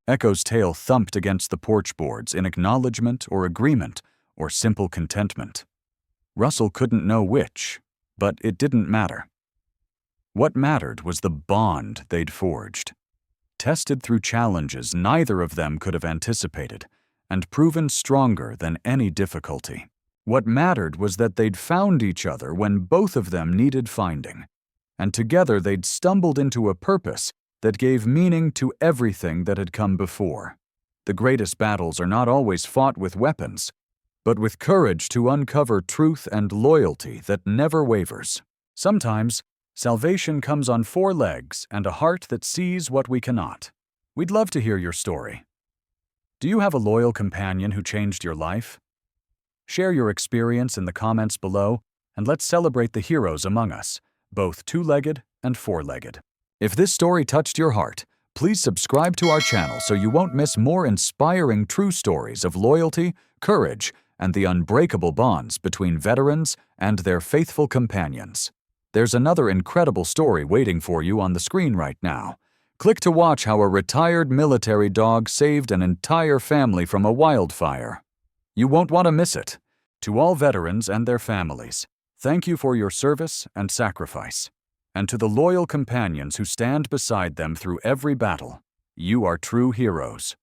Echo's tail thumped against the porch boards in acknowledgement or agreement or simple contentment. Russell couldn't know which, but it didn't matter. What mattered was the bond they'd forged, tested through challenges neither of them could have anticipated, and proven stronger than any difficulty. What mattered was that they'd found each other when both of them needed finding, and together they'd stumbled into a purpose that gave meaning to everything that had come before. The greatest battles are not always fought with weapons, but with courage to uncover truth and loyalty that never wavers. Sometimes, salvation comes on 4 legs and a heart that sees what we cannot. We'd love to hear your story. Do you have a loyal companion who changed your life? Share your experience in the comments below, and let's celebrate the heroes among us, both 2-legged and 4-legged. If this story touched your heart, please subscribe to our channel so you won't miss more inspiring true stories of loyalty, courage, and the unbreakable bonds between veterans and their faithful companions. There's another incredible story waiting for you on the screen right now. Click to watch how a retired military dog saved an entire family from a wildfire. You won't want to miss it. To all veterans and their families, thank you for your service and sacrifice. And to the loyal companions who stand beside them through every battle, you are true heroes.